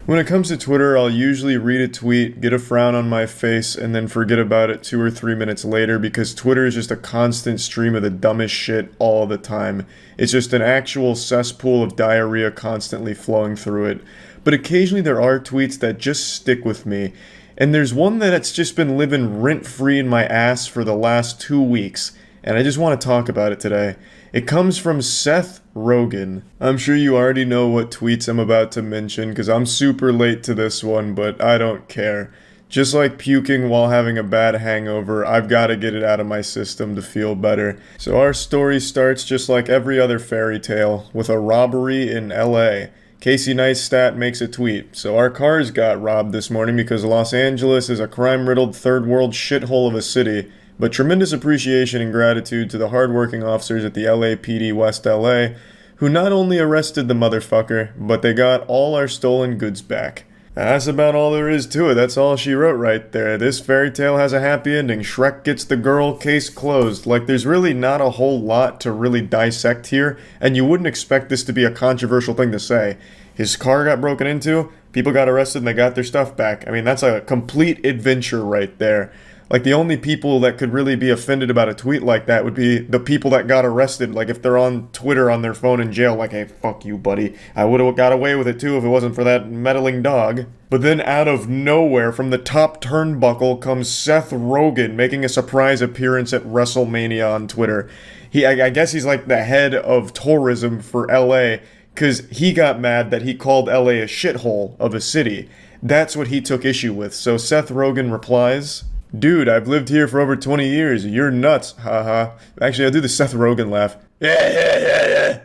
When it comes to Twitter, I'll usually read a tweet, get a frown on my face, and then forget about it 2 or 3 minutes later because Twitter is just a constant stream of the dumbest shit all the time. It's just an actual cesspool of diarrhea constantly flowing through it. But occasionally there are tweets that just stick with me. And there's one that's just been living rent-free in my ass for the last 2 weeks. And I just want to talk about it today. It comes from Seth Rogen. I'm sure you already know what tweets I'm about to mention because I'm super late to this one, but I don't care. Just like puking while having a bad hangover, I've got to get it out of my system to feel better. So our story starts just like every other fairy tale, with a robbery in LA. Casey Neistat makes a tweet. So our cars got robbed this morning because Los Angeles is a crime-riddled third world shithole of a city. But tremendous appreciation and gratitude to the hardworking officers at the LAPD West LA, who not only arrested the motherfucker, but they got all our stolen goods back. That's about all there is to it. That's all she wrote right there. This fairy tale has a happy ending. Shrek gets the girl, case closed. Like, there's really not a whole lot to really dissect here, and you wouldn't expect this to be a controversial thing to say. His car got broken into, people got arrested, and they got their stuff back. I mean, that's a complete adventure right there. Like, the only people that could really be offended about a tweet like that would be the people that got arrested. Like, if they're on Twitter on their phone in jail, like, hey, fuck you, buddy. I would have got away with it, too, if it wasn't for that meddling dog. But then out of nowhere, from the top turnbuckle, comes Seth Rogen making a surprise appearance at WrestleMania on Twitter. I guess he's like the head of tourism for LA, because he got mad that he called LA a shithole of a city. That's what he took issue with. So Seth Rogen replies, "Dude, I've lived here for over 20 years. You're nuts, haha." Actually, I'll do the Seth Rogen laugh. Yeah.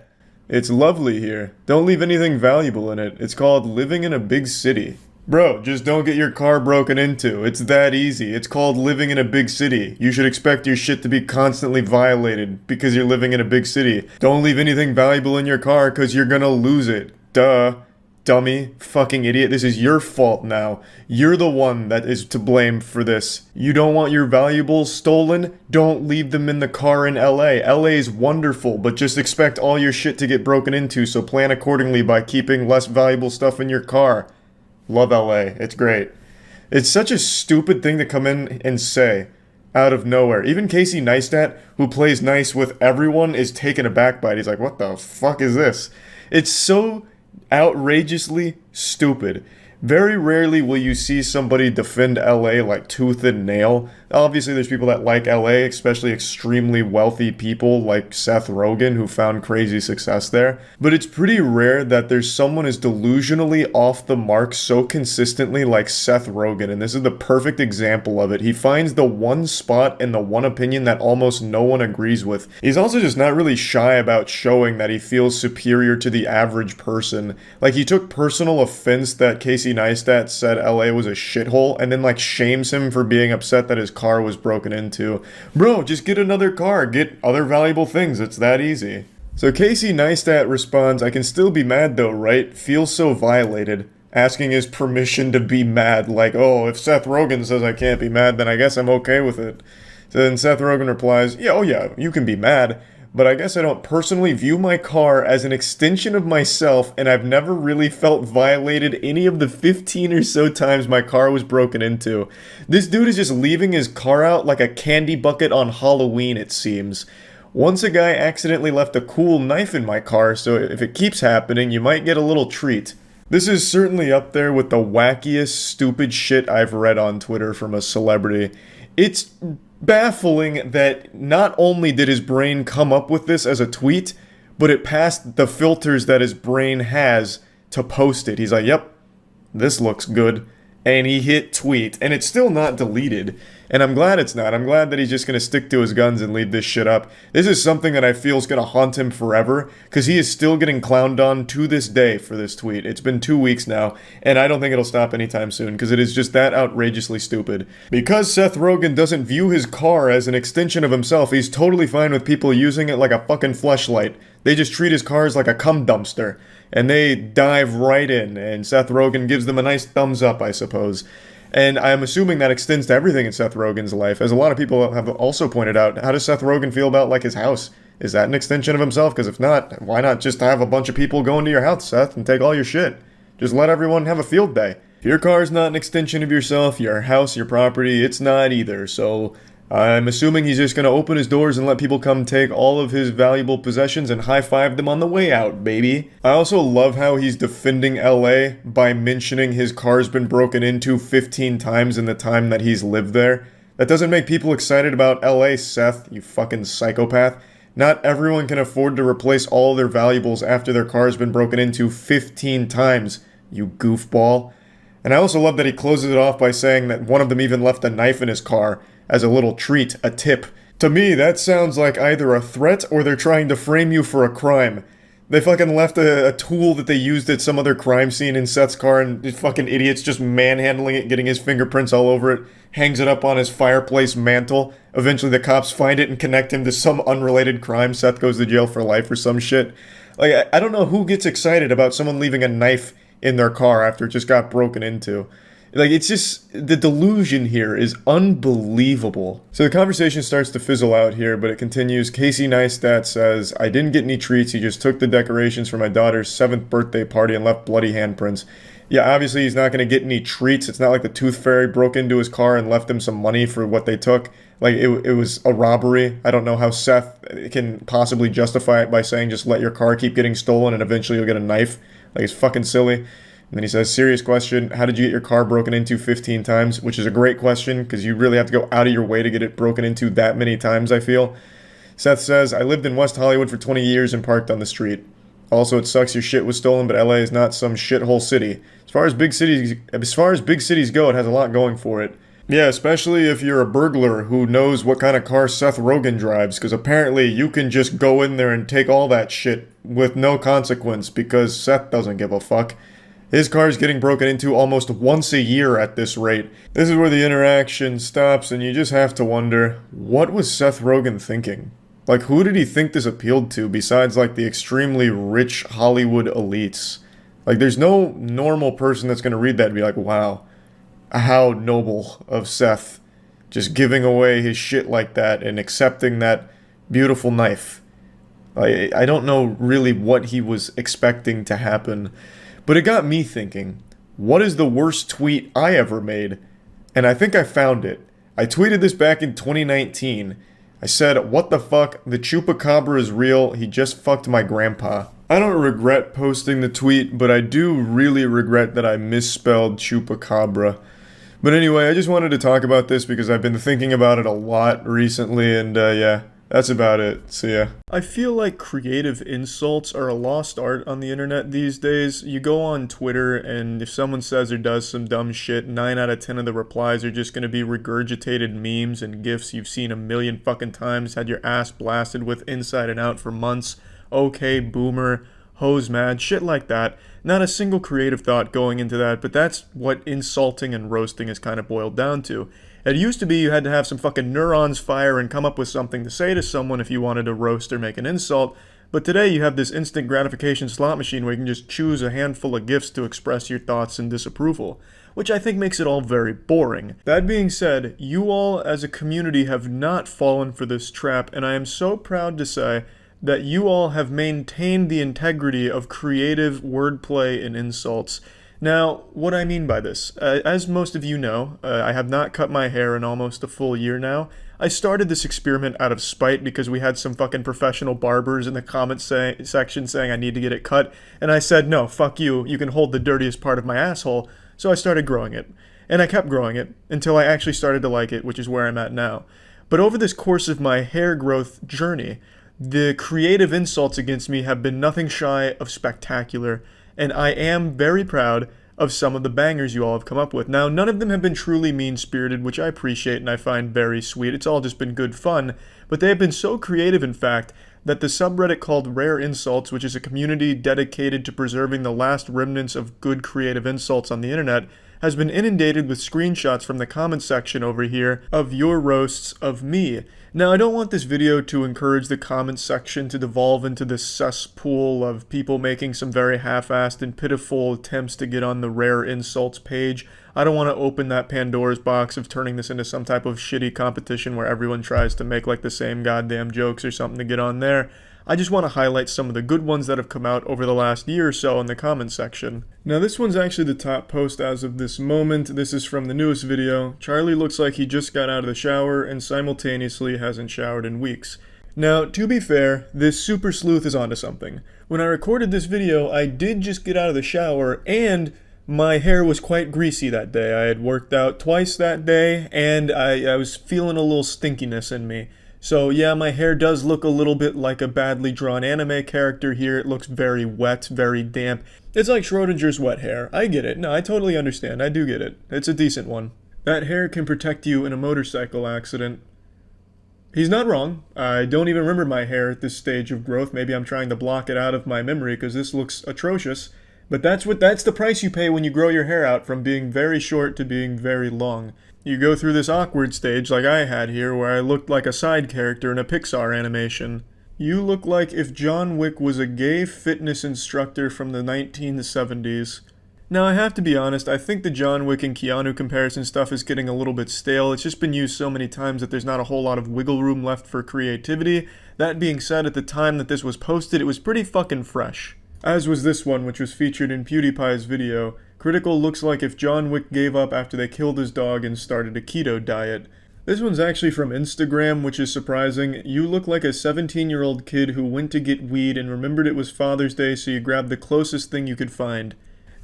It's lovely here. Don't leave anything valuable in it. It's called living in a big city. Bro, just don't get your car broken into. It's that easy. It's called living in a big city. You should expect your shit to be constantly violated because you're living in a big city. Don't leave anything valuable in your car because you're gonna lose it. Duh. Dummy, fucking idiot, this is your fault now. You're the one that is to blame for this. You don't want your valuables stolen? Don't leave them in the car in LA. LA is wonderful, but just expect all your shit to get broken into, so plan accordingly by keeping less valuable stuff in your car. Love LA, it's great. It's such a stupid thing to come in and say out of nowhere. Even Casey Neistat, who plays nice with everyone, is taken aback by it. He's like, what the fuck is this? It's so outrageously stupid. Very rarely will you see somebody defend LA like tooth and nail. Obviously, there's people that like LA, especially extremely wealthy people like Seth Rogen, who found crazy success there. But it's pretty rare that there's someone as delusionally off the mark so consistently like Seth Rogen, and this is the perfect example of it. He finds the one spot and the one opinion that almost no one agrees with. He's also just not really shy about showing that he feels superior to the average person. Like, he took personal offense that Casey Neistat said LA was a shithole, and then like shames him for being upset that his car was broken into. Bro, just get another car, get other valuable things, it's that easy. So Casey Neistat responds, "I can still be mad though, right? Feel so violated." Asking his permission to be mad, like, oh, if Seth Rogen says I can't be mad, then I guess I'm okay with it. So then Seth Rogen replies, "Yeah, oh yeah, you can be mad, but I guess I don't personally view my car as an extension of myself, and I've never really felt violated any of the 15 or so times my car was broken into." This dude is just leaving his car out like a candy bucket on Halloween, it seems. Once a guy accidentally left a cool knife in my car, so if it keeps happening, you might get a little treat. This is certainly up there with the wackiest, stupid shit I've read on Twitter from a celebrity. It's baffling that not only did his brain come up with this as a tweet, but it passed the filters that his brain has to post it. He's like, yep, this looks good. And he hit tweet, and it's still not deleted. And I'm glad it's not. I'm glad that he's just going to stick to his guns and leave this shit up. This is something that I feel is going to haunt him forever, because he is still getting clowned on to this day for this tweet. It's been 2 weeks now, and I don't think it'll stop anytime soon, because it is just that outrageously stupid. Because Seth Rogen doesn't view his car as an extension of himself, he's totally fine with people using it like a fucking fleshlight. They just treat his cars like a cum dumpster, and they dive right in, and Seth Rogen gives them a nice thumbs up, I suppose. And I'm assuming that extends to everything in Seth Rogen's life. As a lot of people have also pointed out, how does Seth Rogen feel about, like, his house? Is that an extension of himself? Because if not, why not just have a bunch of people go into your house, Seth, and take all your shit? Just let everyone have a field day. If your car's not an extension of yourself, your house, your property, it's not either, so I'm assuming he's just gonna open his doors and let people come take all of his valuable possessions and high-five them on the way out, baby. I also love how he's defending LA by mentioning his car's been broken into 15 times in the time that he's lived there. That doesn't make people excited about LA, Seth, you fucking psychopath. Not everyone can afford to replace all their valuables after their car's been broken into 15 times, you goofball. And I also love that he closes it off by saying that one of them even left a knife in his car as a little treat, a tip. To me, that sounds like either a threat or they're trying to frame you for a crime. They fucking left a tool that they used at some other crime scene in Seth's car, and these fucking idiots just manhandling it, getting his fingerprints all over it, hangs it up on his fireplace mantle. Eventually the cops find it and connect him to some unrelated crime. Seth goes to jail for life or some shit. Like, I don't know who gets excited about someone leaving a knife in their car after it just got broken into. Like, it's just, the delusion here is unbelievable. So the conversation starts to fizzle out here, but it continues. Casey Neistat says, I didn't get any treats, he just took the decorations for my daughter's 7th birthday party and left bloody handprints. Yeah, obviously he's not going to get any treats. It's not like the Tooth Fairy broke into his car and left him some money for what they took. Like, it was a robbery. I don't know how Seth can possibly justify it by saying just let your car keep getting stolen and eventually you'll get a knife. Like, it's fucking silly. And then he says, serious question, how did you get your car broken into 15 times? Which is a great question, because you really have to go out of your way to get it broken into that many times, I feel. Seth says, I lived in West Hollywood for 20 years and parked on the street. Also, it sucks your shit was stolen, but LA is not some shithole city. As far as big cities go, it has a lot going for it. Yeah, especially if you're a burglar who knows what kind of car Seth Rogen drives, because apparently you can just go in there and take all that shit with no consequence, because Seth doesn't give a fuck. His car's getting broken into almost once a year at this rate. This is where the interaction stops, and you just have to wonder, what was Seth Rogen thinking? Like, who did he think this appealed to besides, like, the extremely rich Hollywood elites? Like, there's no normal person that's gonna read that and be like, wow, how noble of Seth, just giving away his shit like that and accepting that beautiful knife. I don't know really what he was expecting to happen. But it got me thinking, what is the worst tweet I ever made? And I think I found it. I tweeted this back in 2019. I said, what the fuck, the chupacabra is real, he just fucked my grandpa. I don't regret posting the tweet, but I do really regret that I misspelled chupacabra. But anyway, I just wanted to talk about this because I've been thinking about it a lot recently, and yeah. That's about it. See ya. I feel like creative insults are a lost art on the internet these days. You go on Twitter, and if someone says or does some dumb shit, 9 out of 10 of the replies are just gonna be regurgitated memes and gifs you've seen a million fucking times, had your ass blasted with inside and out for months. Okay, boomer, hose mad, shit like that. Not a single creative thought going into that, but that's what insulting and roasting is kind of boiled down to. It used to be you had to have some fucking neurons fire and come up with something to say to someone if you wanted to roast or make an insult, but today you have this instant gratification slot machine where you can just choose a handful of gifs to express your thoughts and disapproval, which I think makes it all very boring. That being said, you all as a community have not fallen for this trap, and I am so proud to say that you all have maintained the integrity of creative wordplay and insults. Now, what I mean by this, as most of you know, I have not cut my hair in almost a full year now. I started this experiment out of spite because we had some fucking professional barbers in the comments section saying I need to get it cut, and I said, no, fuck you, you can hold the dirtiest part of my asshole, so I started growing it. And I kept growing it until I actually started to like it, which is where I'm at now. But over this course of my hair growth journey, the creative insults against me have been nothing shy of spectacular, and I am very proud of some of the bangers you all have come up with. Now, none of them have been truly mean-spirited, which I appreciate and I find very sweet. It's all just been good fun, but they have been so creative, in fact, that the subreddit called Rare Insults, which is a community dedicated to preserving the last remnants of good creative insults on the internet, has been inundated with screenshots from the comment section over here of your roasts of me. Now, I don't want this video to encourage the comment section to devolve into this cesspool of people making some very half-assed and pitiful attempts to get on the Rare Insults page. I don't want to open that Pandora's box of turning this into some type of shitty competition where everyone tries to make like the same goddamn jokes or something to get on there. I just want to highlight some of the good ones that have come out over the last year or so in the comments section. Now this one's actually the top post as of this moment. This is from the newest video. Charlie looks like he just got out of the shower and simultaneously hasn't showered in weeks. Now, to be fair, this super sleuth is onto something. When I recorded this video, I did just get out of the shower, and my hair was quite greasy that day. I had worked out twice that day, and I was feeling a little stinkiness in me. So yeah, my hair does look a little bit like a badly drawn anime character here. It looks very wet, very damp. It's like Schrodinger's wet hair. I get it. No, I totally understand. I do get it. It's a decent one. That hair can protect you in a motorcycle accident. He's not wrong. I don't even remember my hair at this stage of growth. Maybe I'm trying to block it out of my memory because this looks atrocious. But that's the price you pay when you grow your hair out from being very short to being very long. You go through this awkward stage like I had here where I looked like a side character in a Pixar animation. You look like if John Wick was a gay fitness instructor from the 1970s. Now, I have to be honest, I think the John Wick and Keanu comparison stuff is getting a little bit stale. It's just been used so many times that there's not a whole lot of wiggle room left for creativity. That being said, at the time that this was posted, it was pretty fucking fresh. As was this one, which was featured in PewDiePie's video. Critical looks like if John Wick gave up after they killed his dog and started a keto diet. This one's actually from Instagram, which is surprising. You look like a 17-year-old kid who went to get weed and remembered it was Father's Day, so you grabbed the closest thing you could find.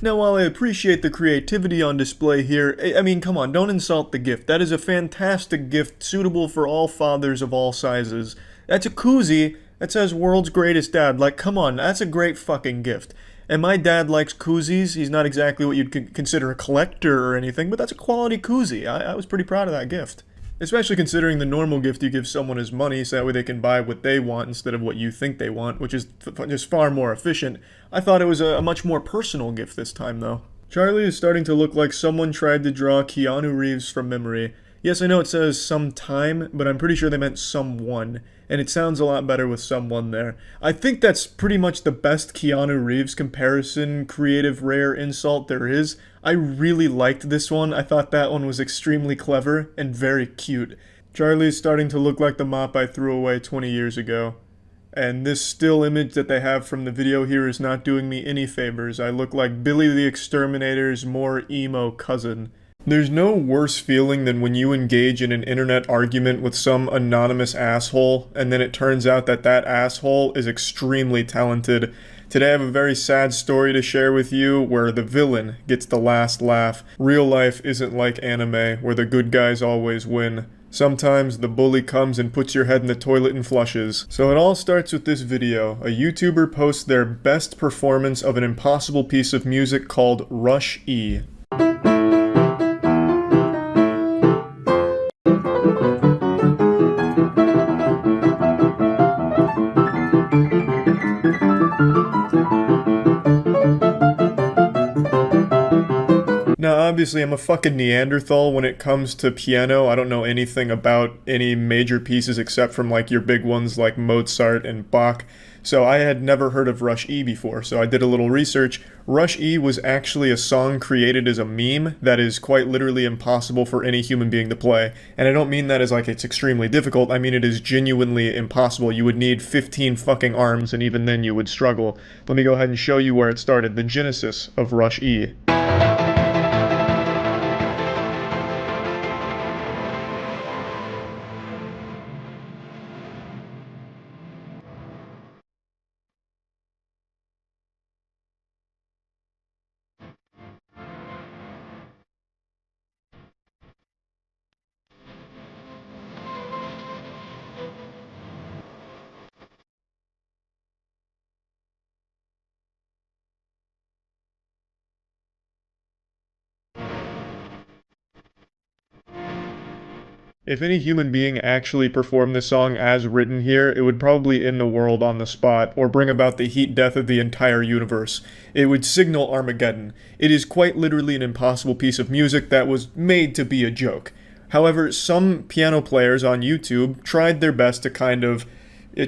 Now, while I appreciate the creativity on display here, I mean, come on, don't insult the gift. That is a fantastic gift, suitable for all fathers of all sizes. That's a koozie that says world's greatest dad. Like, come on, that's a great fucking gift. And my dad likes koozies. He's not exactly what you'd consider a collector or anything, but that's a quality koozie. I was pretty proud of that gift. Especially considering the normal gift you give someone is money, so that way they can buy what they want instead of what you think they want, which is just far more efficient. I thought it was a much more personal gift this time, though. Charlie is starting to look like someone tried to draw Keanu Reeves from memory. Yes, I know it says sometime, but I'm pretty sure they meant someone, and it sounds a lot better with someone there. I think that's pretty much the best Keanu Reeves comparison, creative, rare insult there is. I really liked this one. I thought that one was extremely clever and very cute. Charlie's starting to look like the mop I threw away 20 years ago. And this still image that they have from the video here is not doing me any favors. I look like Billy the Exterminator's more emo cousin. There's no worse feeling than when you engage in an internet argument with some anonymous asshole, and then it turns out that that asshole is extremely talented. Today I have a very sad story to share with you where the villain gets the last laugh. Real life isn't like anime, where the good guys always win. Sometimes the bully comes and puts your head in the toilet and flushes. So it all starts with this video. A YouTuber posts their best performance of an impossible piece of music called Rush E. Now, obviously, I'm a fucking Neanderthal when it comes to piano. I don't know anything about any major pieces except from, like, your big ones like Mozart and Bach. So I had never heard of Rush E before, so I did a little research. Rush E was actually a song created as a meme that is quite literally impossible for any human being to play. And I don't mean that as like it's extremely difficult, I mean it is genuinely impossible. You would need 15 fucking arms, and even then you would struggle. Let me go ahead and show you where it started, the genesis of Rush E. If any human being actually performed this song as written here, it would probably end the world on the spot, or bring about the heat death of the entire universe. It would signal Armageddon. It is quite literally an impossible piece of music that was made to be a joke. However, some piano players on YouTube tried their best to kind of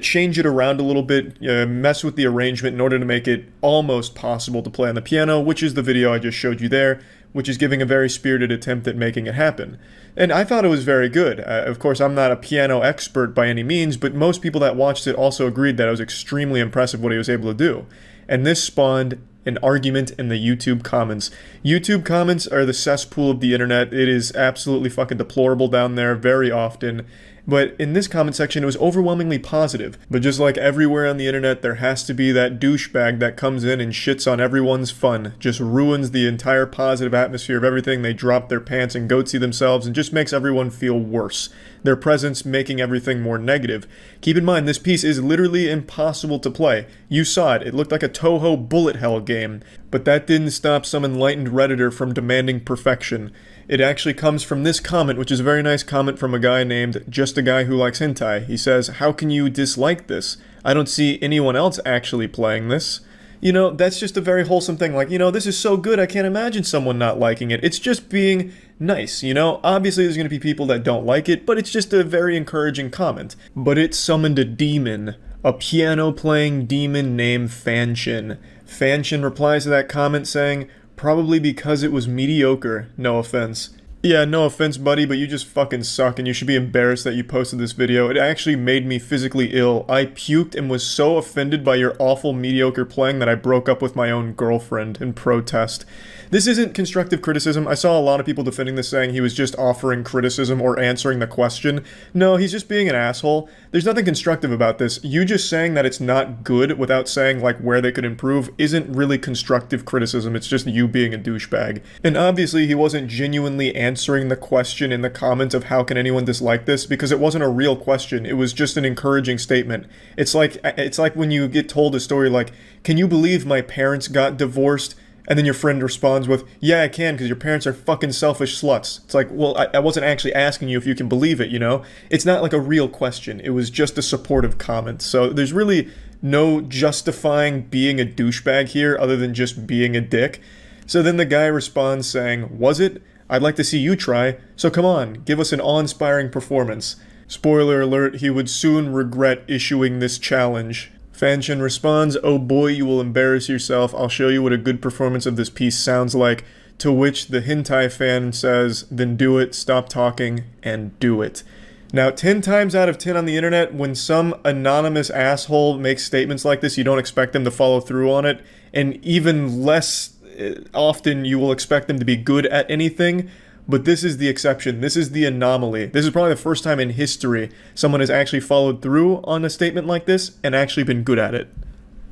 change it around a little bit, mess with the arrangement in order to make it almost possible to play on the piano, which is the video I just showed you there. which is giving a very spirited attempt at making it happen. And I thought it was very good. Of course, I'm not a piano expert by any means, but most people that watched it also agreed that it was extremely impressive what he was able to do. And this spawned an argument in the YouTube comments. YouTube comments are the cesspool of the internet. It is absolutely fucking deplorable down there very often. But in this comment section, it was overwhelmingly positive. But just like everywhere on the internet, there has to be that douchebag that comes in and shits on everyone's fun, just ruins the entire positive atmosphere of everything. They drop their pants and goatsy themselves and just makes everyone feel worse. Their presence making everything more negative. Keep in mind, this piece is literally impossible to play. You saw it. It looked like a Toho bullet hell game. But that didn't stop some enlightened Redditor from demanding perfection. It actually comes from this comment, which is a very nice comment from a guy named Just a Guy Who Likes Hentai. He says, "How can you dislike this? I don't see anyone else actually playing this." You know, that's just a very wholesome thing. Like, you know, this is so good, I can't imagine someone not liking it. It's just being nice, you know? Obviously, there's going to be people that don't like it, but it's just a very encouraging comment. But it summoned a demon. A piano-playing demon named Fanshin. Fanshin replies to that comment saying, "Probably because it was mediocre, no offense." Yeah, no offense, buddy, but you just fucking suck and you should be embarrassed that you posted this video. It actually made me physically ill. I puked and was so offended by your awful mediocre playing that I broke up with my own girlfriend in protest. This isn't constructive criticism. I saw a lot of people defending this saying he was just offering criticism or answering the question. No, he's just being an asshole. There's nothing constructive about this. You just saying that it's not good without saying like where they could improve isn't really constructive criticism. It's just you being a douchebag. And obviously he wasn't genuinely answering the question in the comments of how can anyone dislike this, because it wasn't a real question. It was just an encouraging statement. It's like when you get told a story like, "Can you believe my parents got divorced?" And then your friend responds with, "Yeah, I can, because your parents are fucking selfish sluts." It's like, well, I wasn't actually asking you if you can believe it, you know? It's not like a real question. It was just a supportive comment. So there's really no justifying being a douchebag here other than just being a dick. So then the guy responds saying, "Was it? I'd like to see you try. So come on, give us an awe-inspiring performance." Spoiler alert, he would soon regret issuing this challenge. Fanshin responds, "Oh boy, you will embarrass yourself. I'll show you what a good performance of this piece sounds like." To which the hentai fan says, "Then do it, stop talking, and do it." Now, 10 times out of 10 on the internet, when some anonymous asshole makes statements like this, you don't expect them to follow through on it. And even less often, you will expect them to be good at anything. But this is the exception. This is the anomaly. This is probably the first time in history someone has actually followed through on a statement like this and actually been good at it.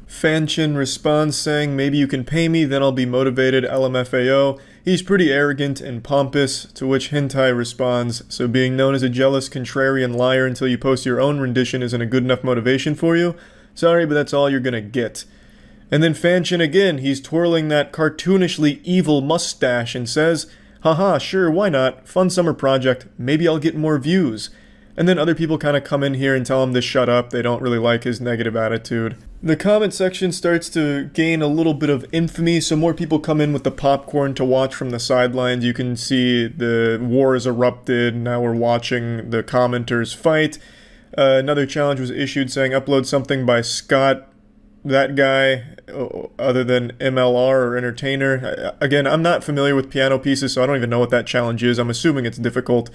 Fanshin responds saying, "Maybe you can pay me, then I'll be motivated, LMFAO. He's pretty arrogant and pompous," to which Hentai responds, "So being known as a jealous, contrarian liar until you post your own rendition isn't a good enough motivation for you? Sorry, but that's all you're gonna get." And then Fanshin again, he's twirling that cartoonishly evil mustache and says, "Haha, sure, why not? Fun summer project. Maybe I'll get more views." And then other people kind of come in here and tell him to shut up. They don't really like his negative attitude. The comment section starts to gain a little bit of infamy, so more people come in with the popcorn to watch from the sidelines. You can see the war has erupted. Now we're watching the commenters fight. Another challenge was issued saying upload something by Scott, that guy, other than MLR or Entertainer. Again, I'm not familiar with piano pieces, so I don't even know what that challenge is. I'm assuming it's difficult.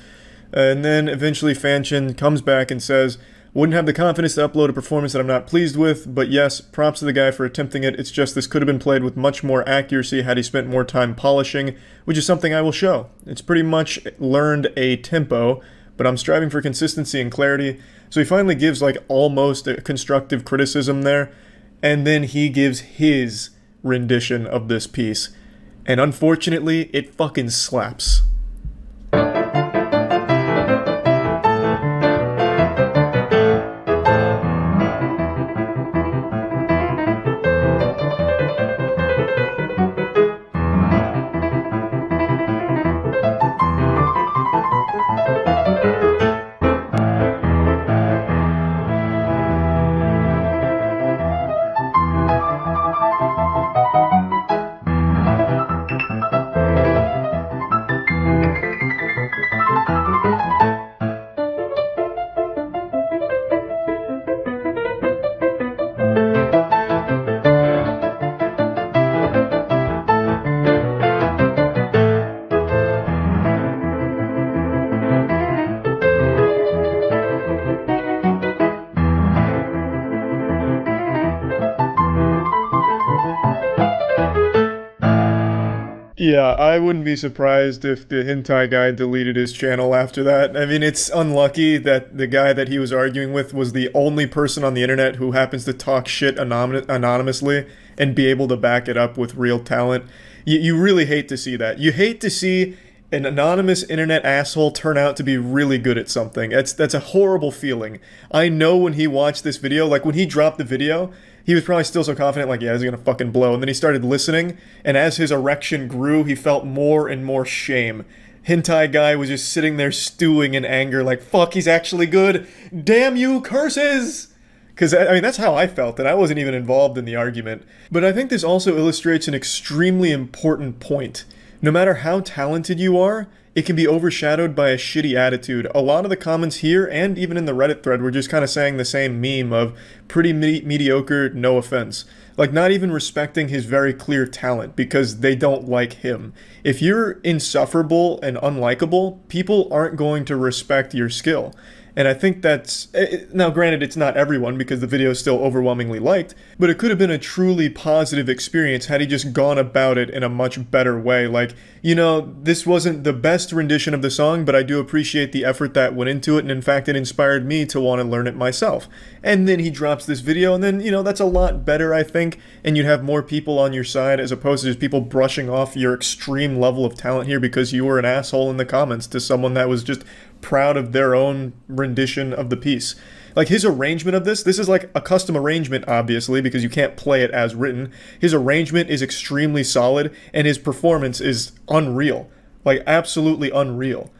And then eventually Fanshin comes back and says, "Wouldn't have the confidence to upload a performance that I'm not pleased with, but yes, props to the guy for attempting it. It's just this could have been played with much more accuracy had he spent more time polishing, which is something I will show. It's pretty much learned a tempo, but I'm striving for consistency and clarity." So he finally gives like almost a constructive criticism there. And then he gives his rendition of this piece. And unfortunately, it fucking slaps. Yeah, I wouldn't be surprised if the hentai guy deleted his channel after that. I mean, it's unlucky that the guy that he was arguing with was the only person on the internet who happens to talk shit anonymously and be able to back it up with real talent. You really hate to see that. You hate to see an anonymous internet asshole turn out to be really good at something. That's a horrible feeling. I know when he watched this video, like when he dropped the video, he was probably still so confident, like, yeah, this is gonna fucking blow. And then he started listening, and as his erection grew, he felt more and more shame. Hentai guy was just sitting there stewing in anger, like, fuck, he's actually good. Damn you, curses! Because, I mean, that's how I felt, and I wasn't even involved in the argument. But I think this also illustrates an extremely important point. No matter how talented you are, it can be overshadowed by a shitty attitude. A lot of the comments here, and even in the Reddit thread, were just kind of saying the same meme of pretty mediocre, no offense. Like, not even respecting his very clear talent because they don't like him. If you're insufferable and unlikable, people aren't going to respect your skill. And I think that's... Now, granted, it's not everyone because the video is still overwhelmingly liked, but it could have been a truly positive experience had he just gone about it in a much better way. Like, you know, this wasn't the best rendition of the song, but I do appreciate the effort that went into it, and in fact, it inspired me to want to learn it myself. And then he drops this video, and then, you know, that's a lot better, I think, and you'd have more people on your side as opposed to just people brushing off your extreme level of talent here because you were an asshole in the comments to someone that was just proud of their own rendition of the piece. Like, his arrangement of this is like a custom arrangement, obviously, because you can't play it as written. His arrangement is extremely solid, and his performance is unreal. Like, absolutely unreal.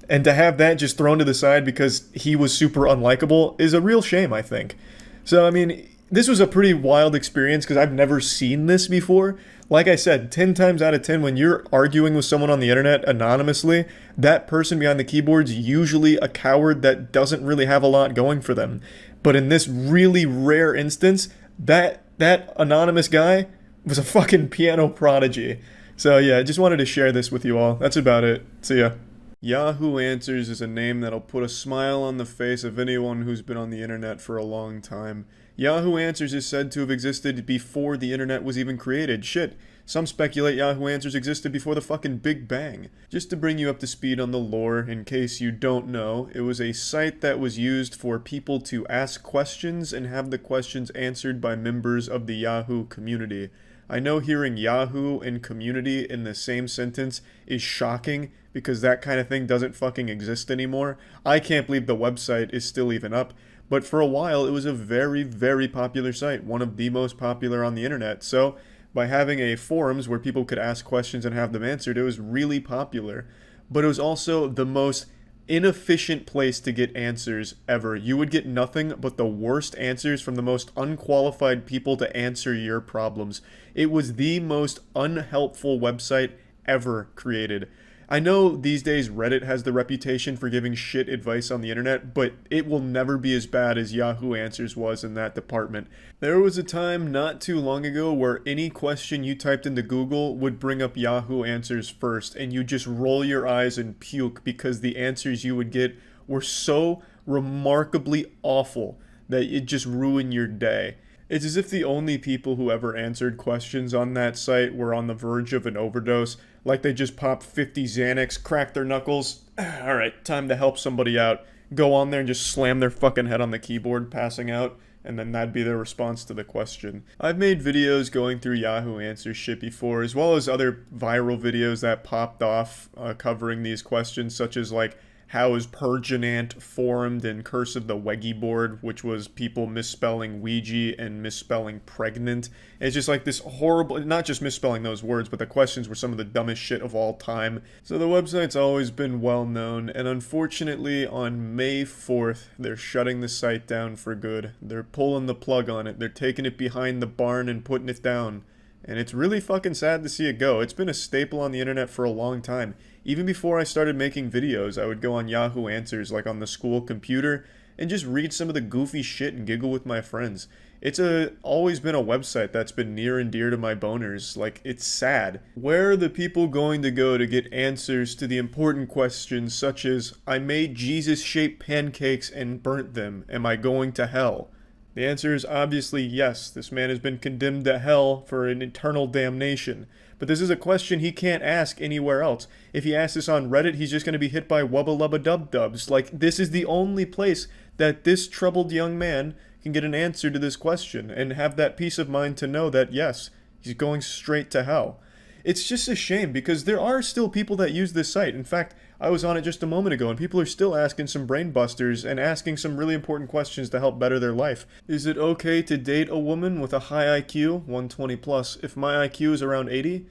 And to have that just thrown to the side because he was super unlikable is a real shame, I think. So, I mean, this was a pretty wild experience because I've never seen this before. Like I said, 10 times out of 10, when you're arguing with someone on the internet anonymously, that person behind the keyboard's usually a coward that doesn't really have a lot going for them. But in this really rare instance, that anonymous guy was a fucking piano prodigy. So yeah, I just wanted to share this with you all. That's about it. See ya. Yahoo Answers is a name that'll put a smile on the face of anyone who's been on the internet for a long time. Yahoo Answers is said to have existed before the internet was even created. Shit, some speculate Yahoo Answers existed before the fucking Big Bang. Just to bring you up to speed on the lore, in case you don't know, it was a site that was used for people to ask questions and have the questions answered by members of the Yahoo community. I know hearing Yahoo and community in the same sentence is shocking because that kind of thing doesn't fucking exist anymore. I can't believe the website is still even up. But for a while, it was a very, very popular site, one of the most popular on the internet. So by having a forums where people could ask questions and have them answered, it was really popular. But it was also the most inefficient place to get answers ever. You would get nothing but the worst answers from the most unqualified people to answer your problems. It was the most unhelpful website ever created. I know these days Reddit has the reputation for giving shit advice on the internet, but it will never be as bad as Yahoo Answers was in that department. There was a time not too long ago where any question you typed into Google would bring up Yahoo Answers first, and you just roll your eyes and puke because the answers you would get were so remarkably awful that it just ruined your day. It's as if the only people who ever answered questions on that site were on the verge of an overdose, like they just popped 50 Xanax, cracked their knuckles, alright, time to help somebody out, go on there and just slam their fucking head on the keyboard, passing out, and then that'd be their response to the question. I've made videos going through Yahoo Answers shit before, as well as other viral videos that popped off covering these questions, such as like, how is Perginant formed in Curse of the Weggy board, which was people misspelling Ouija and misspelling pregnant. It's just like this horrible, not just misspelling those words, but the questions were some of the dumbest shit of all time. So the website's always been well known, and unfortunately on May 4th, they're shutting the site down for good. They're pulling the plug on it. They're taking it behind the barn and putting it down. And it's really fucking sad to see it go. It's been a staple on the internet for a long time. Even before I started making videos, I would go on Yahoo Answers, like on the school computer, and just read some of the goofy shit and giggle with my friends. It's always been a website that's been near and dear to my boners. Like, it's sad. Where are the people going to go to get answers to the important questions such as, I made Jesus-shaped pancakes and burnt them. Am I going to hell? The answer is obviously yes. This man has been condemned to hell for an eternal damnation. But this is a question he can't ask anywhere else. If he asks this on Reddit, he's just going to be hit by wubba lubba dub dubs. Like, this is the only place that this troubled young man can get an answer to this question and have that peace of mind to know that, yes, he's going straight to hell. It's just a shame because there are still people that use this site. In fact, I was on it just a moment ago and people are still asking some brain busters and asking some really important questions to help better their life. Is it okay to date a woman with a high IQ, 120 plus, if my IQ is around 80?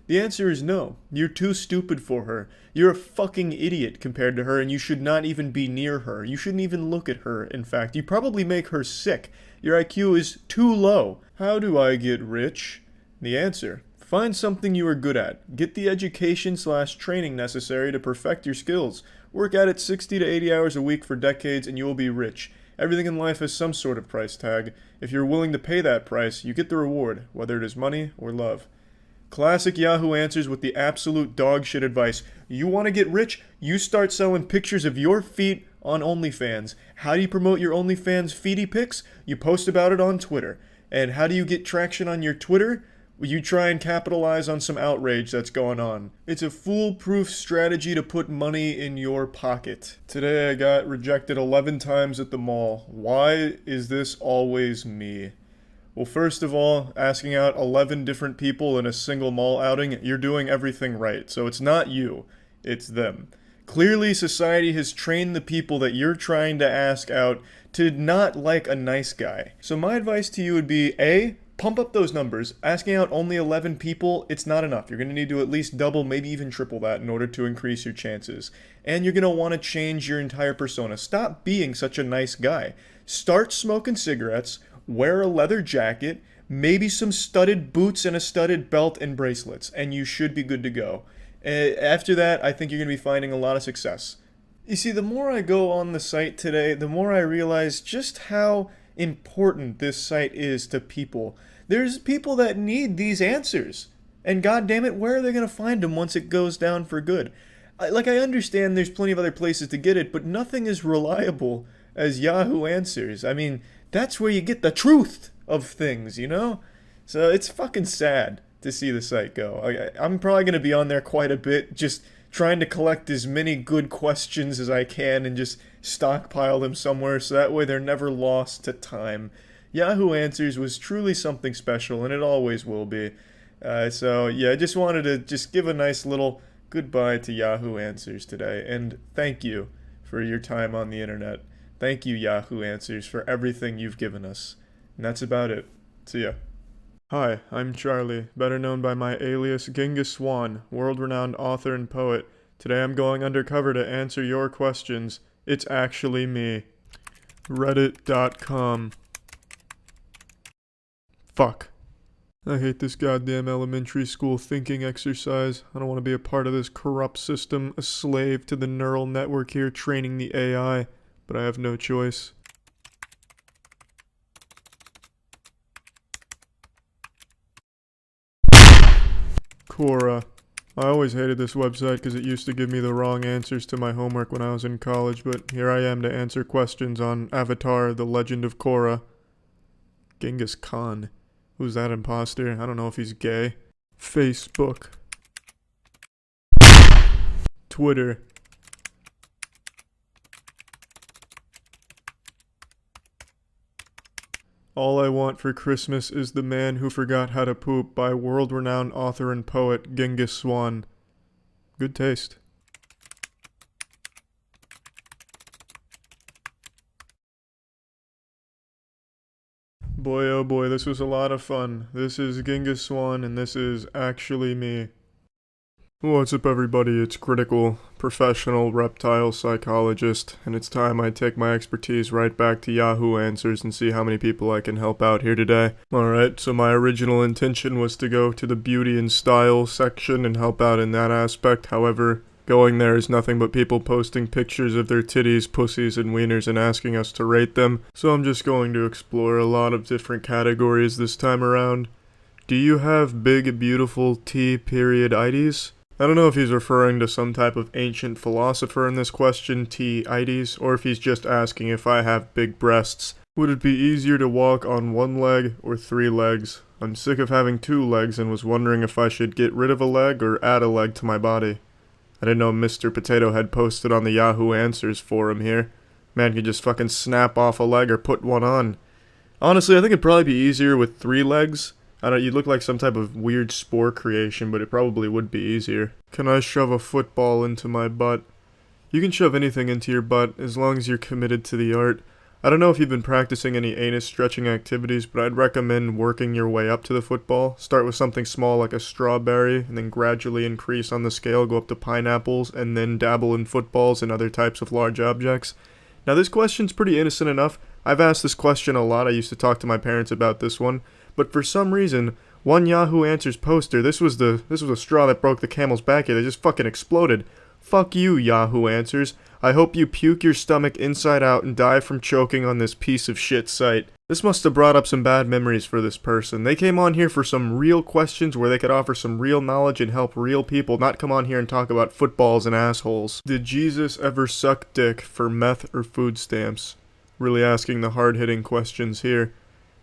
The answer is no. You're too stupid for her. You're a fucking idiot compared to her and you should not even be near her. You shouldn't even look at her, in fact. You probably make her sick. Your IQ is too low. How do I get rich? The answer: find something you are good at. Get the education/training necessary to perfect your skills. Work at it 60 to 80 hours a week for decades and you will be rich. Everything in life has some sort of price tag. If you're willing to pay that price, you get the reward, whether it is money or love. Classic Yahoo Answers with the absolute dog shit advice. You want to get rich? You start selling pictures of your feet on OnlyFans. How do you promote your OnlyFans feety pics? You post about it on Twitter. And how do you get traction on your Twitter? You try and capitalize on some outrage that's going on. It's a foolproof strategy to put money in your pocket. Today I got rejected 11 times at the mall. Why is this always me? Well, first of all, asking out 11 different people in a single mall outing, you're doing everything right. So it's not you, it's them. Clearly, society has trained the people that you're trying to ask out to not like a nice guy. So my advice to you would be, A, pump up those numbers. Asking out only 11 people, it's not enough. You're going to need to at least double, maybe even triple that in order to increase your chances. And you're going to want to change your entire persona. Stop being such a nice guy. Start smoking cigarettes, wear a leather jacket, maybe some studded boots and a studded belt and bracelets, and you should be good to go. After that, I think you're going to be finding a lot of success. You see, the more I go on the site today, the more I realize just how important this site is to people. There's people that need these answers. And goddammit, where are they going to find them once it goes down for good? I understand there's plenty of other places to get it, but nothing is reliable as Yahoo Answers. I mean, that's where you get the truth of things, you know? So it's fucking sad to see the site go. I'm probably going to be on there quite a bit, just trying to collect as many good questions as I can and just stockpile them somewhere so that way they're never lost to time. Yahoo Answers was truly something special, and it always will be. So yeah, I just wanted to just give a nice little goodbye to Yahoo Answers today, and thank you for your time on the internet. Thank you, Yahoo Answers, for everything you've given us. And that's about it. See ya. Hi, I'm Charlie, better known by my alias Genghis Swan, world-renowned author and poet. Today I'm going undercover to answer your questions. It's actually me. Reddit.com. Fuck. I hate this goddamn elementary school thinking exercise. I don't want to be a part of this corrupt system, a slave to the neural network here training the AI. But I have no choice. Quora. I always hated this website because it used to give me the wrong answers to my homework when I was in college, but here I am to answer questions on Avatar, The Legend of Korra. Genghis Khan. Who's that imposter? I don't know if he's gay. Facebook. Twitter. All I Want for Christmas is the Man Who Forgot How to Poop by world-renowned author and poet Genghis Swan. Good taste. Boy oh boy, this was a lot of fun. This is Genghis Swan and this is actually me. What's up everybody, it's Critical, professional reptile psychologist, and it's time I take my expertise right back to Yahoo Answers and see how many people I can help out here today. Alright, so my original intention was to go to the beauty and style section and help out in that aspect, however, going there is nothing but people posting pictures of their titties, pussies, and wieners and asking us to rate them, so I'm just going to explore a lot of different categories this time around. Do you have big, beautiful T-ides? I don't know if he's referring to some type of ancient philosopher in this question, T-ides, or if he's just asking if I have big breasts. Would it be easier to walk on one leg or 3 legs? I'm sick of having 2 legs and was wondering if I should get rid of a leg or add a leg to my body. I didn't know Mr. Potato Head posted on the Yahoo Answers forum here. Man could just fucking snap off a leg or put one on. Honestly, I think it'd probably be easier with 3 legs. I don't know, you'd look like some type of weird spore creation, but it probably would be easier. Can I shove a football into my butt? You can shove anything into your butt, as long as you're committed to the art. I don't know if you've been practicing any anus stretching activities, but I'd recommend working your way up to the football. Start with something small like a strawberry, and then gradually increase on the scale, go up to pineapples, and then dabble in footballs and other types of large objects. Now this question's pretty innocent enough. I've asked this question a lot. I used to talk to my parents about this one. But for some reason, one Yahoo Answers poster, this was a straw that broke the camel's back here. They just fucking exploded. Fuck you, Yahoo Answers. I hope you puke your stomach inside out and die from choking on this piece of shit site. This must have brought up some bad memories for this person. They came on here for some real questions where they could offer some real knowledge and help real people, not come on here and talk about footballs and assholes. Did Jesus ever suck dick for meth or food stamps? Really asking the hard-hitting questions here.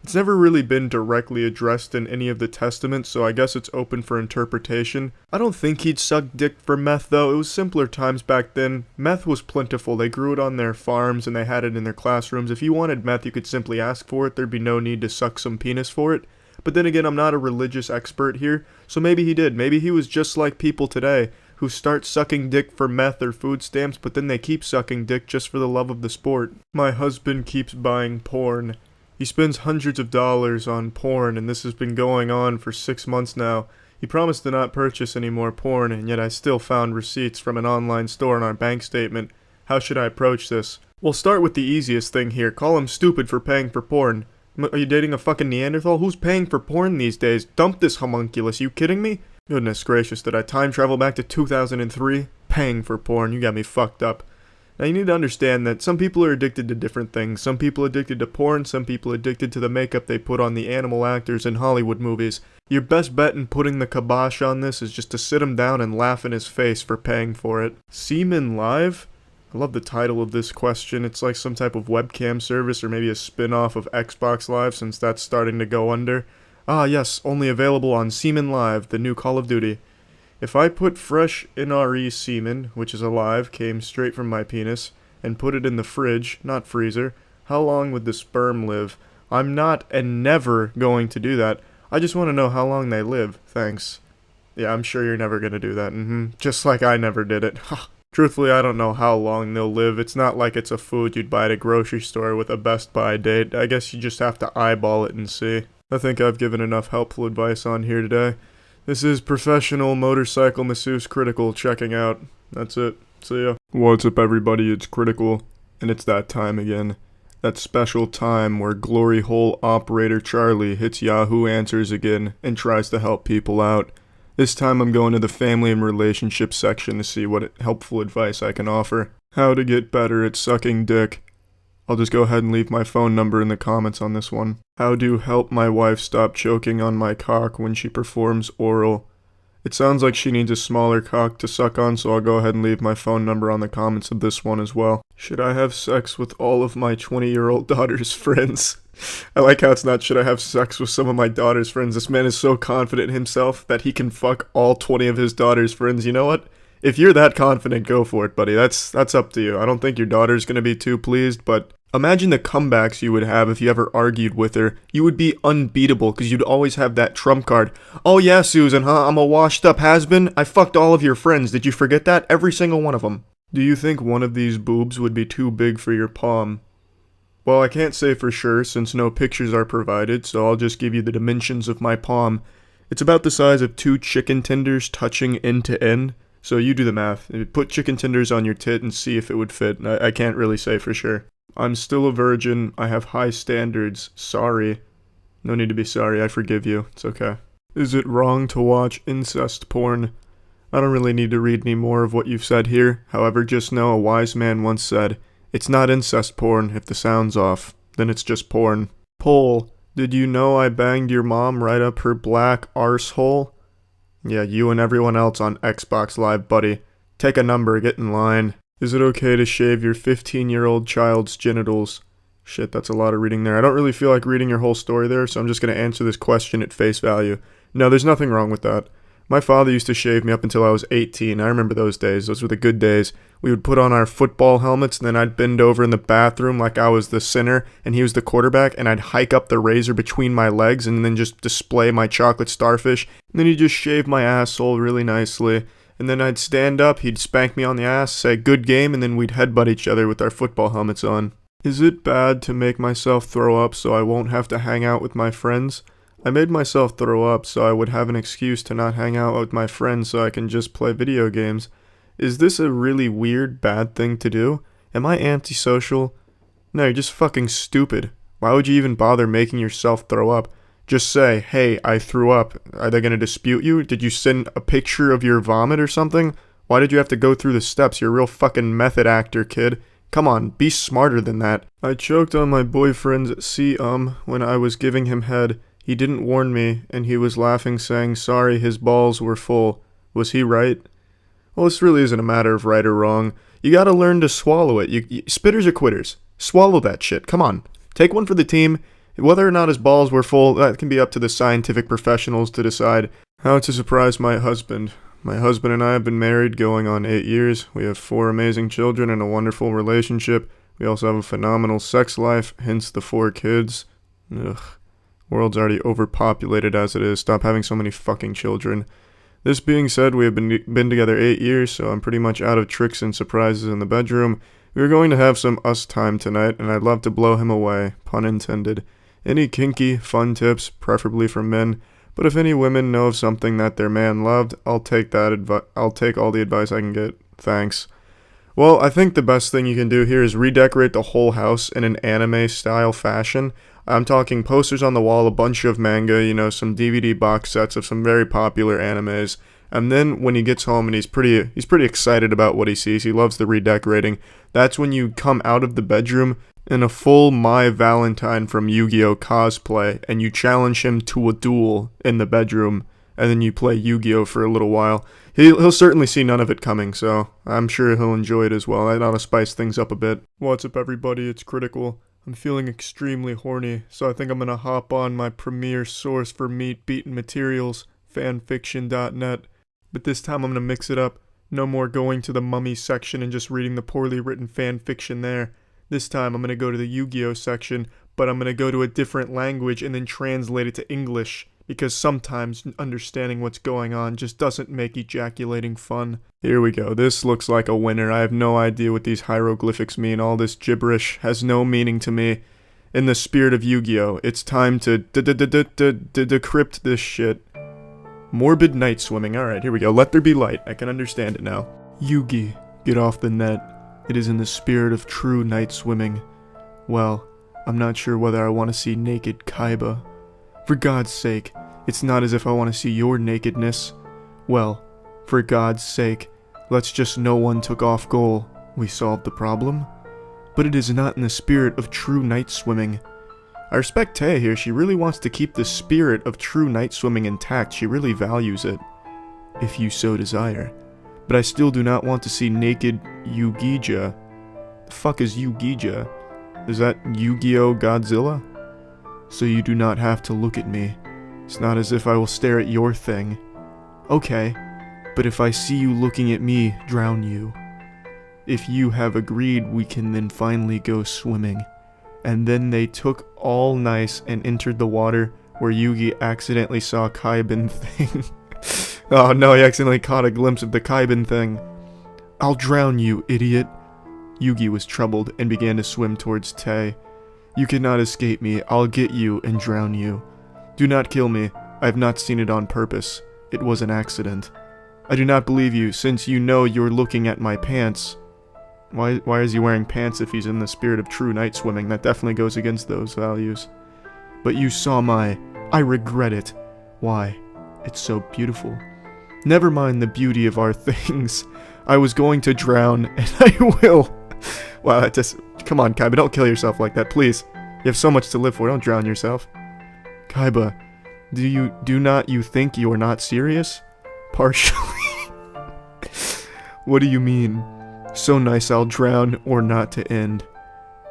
It's never really been directly addressed in any of the testaments, so I guess it's open for interpretation. I don't think he'd suck dick for meth, though. It was simpler times back then. Meth was plentiful. They grew it on their farms, and they had it in their classrooms. If you wanted meth, you could simply ask for it. There'd be no need to suck some penis for it. But then again, I'm not a religious expert here, so maybe he did. Maybe he was just like people today, who start sucking dick for meth or food stamps, but then they keep sucking dick just for the love of the sport. My husband keeps buying porn. He spends hundreds of dollars on porn, and this has been going on for 6 months now. He promised to not purchase any more porn, and yet I still found receipts from an online store in our bank statement. How should I approach this? Well, start with the easiest thing here. Call him stupid for paying for porn. Are you dating a fucking Neanderthal? Who's paying for porn these days? Dump this homunculus, you kidding me? Goodness gracious, did I time travel back to 2003? Paying for porn, you got me fucked up. Now you need to understand that some people are addicted to different things. Some people addicted to porn, some people addicted to the makeup they put on the animal actors in Hollywood movies. Your best bet in putting the kibosh on this is just to sit him down and laugh in his face for paying for it. Semen Live? I love the title of this question. It's like some type of webcam service or maybe a spin-off of Xbox Live since that's starting to go under. Ah yes, only available on Semen Live, the new Call of Duty. If I put fresh NRE semen, which is alive, came straight from my penis, and put it in the fridge, not freezer, how long would the sperm live? I'm not and never going to do that. I just want to know how long they live. Thanks. Yeah, I'm sure you're never going to do that. Just like I never did it. Truthfully, I don't know how long they'll live. It's not like it's a food you'd buy at a grocery store with a Best Buy date. I guess you just have to eyeball it and see. I think I've given enough helpful advice on here today. This is Professional Motorcycle Moistcr1tikal checking out. That's it. See ya. What's up, everybody? It's Critical, and it's that time again. That special time where Glory Hole Operator Charlie hits Yahoo Answers again and tries to help people out. This time I'm going to the family and relationship section to see what helpful advice I can offer. How to get better at sucking dick. I'll just go ahead and leave my phone number in the comments on this one. How to help my wife stop choking on my cock when she performs oral. It sounds like she needs a smaller cock to suck on, so I'll go ahead and leave my phone number on the comments of this one as well. Should I have sex with all of my 20-year-old daughter's friends? I like how it's not should I have sex with some of my daughter's friends. This man is so confident in himself that he can fuck all 20 of his daughter's friends. You know what? If you're that confident, go for it, buddy. That's up to you. I don't think your daughter's gonna be too pleased, but imagine the comebacks you would have if you ever argued with her. You would be unbeatable because you'd always have that trump card. Oh yeah, Susan, huh? I'm a washed up has-been. I fucked all of your friends. Did you forget that? Every single one of them. Do you think one of these boobs would be too big for your palm? Well, I can't say for sure since no pictures are provided, so I'll just give you the dimensions of my palm. It's about the size of 2 chicken tenders touching end to end. So you do the math. Put chicken tenders on your tit and see if it would fit. I can't really say for sure. I'm still a virgin. I have high standards. Sorry. No need to be sorry. I forgive you. It's okay. Is it wrong to watch incest porn? I don't really need to read any more of what you've said here. However, just know a wise man once said, it's not incest porn if the sound's off. Then it's just porn. Poll. Did you know I banged your mom right up her black arsehole? Yeah, you and everyone else on Xbox Live, buddy. Take a number, get in line. Is it okay to shave your 15-year-old child's genitals? Shit, that's a lot of reading there. I don't really feel like reading your whole story there, so I'm just going to answer this question at face value. No, there's nothing wrong with that. My father used to shave me up until I was 18. I remember those days. Those were the good days. We would put on our football helmets, and then I'd bend over in the bathroom like I was the center, and he was the quarterback, and I'd hike up the razor between my legs, and then just display my chocolate starfish. And then he'd just shave my asshole really nicely. And then I'd stand up, he'd spank me on the ass, say, "Good game," and then we'd headbutt each other with our football helmets on. Is it bad to make myself throw up so I won't have to hang out with my friends? I made myself throw up so I would have an excuse to not hang out with my friends so I can just play video games. Is this a really weird, bad thing to do? Am I antisocial? No, you're just fucking stupid. Why would you even bother making yourself throw up? Just say, "Hey, I threw up." Are they going to dispute you? Did you send a picture of your vomit or something? Why did you have to go through the steps? You're a real fucking method actor, kid. Come on, be smarter than that. I choked on my boyfriend's when I was giving him head. He didn't warn me, and he was laughing, saying sorry his balls were full. Was he right? Well, this really isn't a matter of right or wrong. You gotta learn to swallow it. Spitters are quitters. Swallow that shit. Come on. Take one for the team. Whether or not his balls were full, that can be up to the scientific professionals to decide. How to surprise my husband. My husband and I have been married going on 8 years. We have 4 amazing children and a wonderful relationship. We also have a phenomenal sex life, hence the 4 kids. Ugh. World's already overpopulated as it is. Stop having so many fucking children. This being said, we have been together 8 years, so I'm pretty much out of tricks and surprises in the bedroom. We are going to have some us time tonight, and I'd love to blow him away, pun intended. Any kinky, fun tips, preferably from men, but if any women know of something that their man loved, I'll take all the advice I can get. Thanks. Well, I think the best thing you can do here is redecorate the whole house in an anime-style fashion. I'm talking posters on the wall, a bunch of manga, some DVD box sets of some very popular animes. And then when he gets home and he's pretty excited about what he sees, he loves the redecorating, that's when you come out of the bedroom in a full My Valentine from Yu-Gi-Oh! Cosplay, and you challenge him to a duel in the bedroom, and then you play Yu-Gi-Oh! For a little while. He'll certainly see none of it coming, so I'm sure he'll enjoy it as well. I ought to spice things up a bit. What's up, everybody? It's Critical. I'm feeling extremely horny, so I think I'm gonna hop on my premier source for meat-beaten materials, fanfiction.net. But this time I'm gonna mix it up. No more going to the mummy section and just reading the poorly written fanfiction there. This time I'm gonna go to the Yu-Gi-Oh! Section, but I'm gonna go to a different language and then translate it to English, because sometimes understanding what's going on just doesn't make ejaculating fun. Here we go. This looks like a winner. I have no idea what these hieroglyphics mean. All this gibberish has no meaning to me. In the spirit of Yu-Gi-Oh! It's time to decrypt this shit. Morbid night swimming. Alright, here we go. Let there be light. I can understand it now. Yugi, get off the net. It is in the spirit of true night swimming. Well, I'm not sure whether I want to see naked Kaiba. For God's sake, it's not as if I want to see your nakedness. Well, for God's sake, let's just no one took off goal. We solved the problem. But it is not in the spirit of true night swimming. I respect Taya here. She really wants to keep the spirit of true night swimming intact. She really values it. If you so desire. But I still do not want to see naked Yugija. The fuck is Yugija? Is that Yu-Gi-Oh! Godzilla? So you do not have to look at me. It's not as if I will stare at your thing. Okay, but if I see you looking at me, drown you. If you have agreed, we can then finally go swimming. And then they took all nice and entered the water, where Yugi accidentally saw Kaiban thing. Oh no, he accidentally caught a glimpse of the Kaiban thing. I'll drown you, idiot. Yugi was troubled and began to swim towards Tay. You cannot escape me. I'll get you and drown you. Do not kill me. I have not seen it on purpose. It was an accident. I do not believe you, since you know you're looking at my pants. Why is he wearing pants if he's in the spirit of true night swimming? That definitely goes against those values. But you saw my... I regret it. Why? It's so beautiful. Never mind the beauty of our things. I was going to drown, and I will. Wow, that just... Come on, Kaiba, don't kill yourself like that, please. You have so much to live for, don't drown yourself. Kaiba, do not you think you are not serious? Partially. What do you mean? So nice I'll drown, or not to end.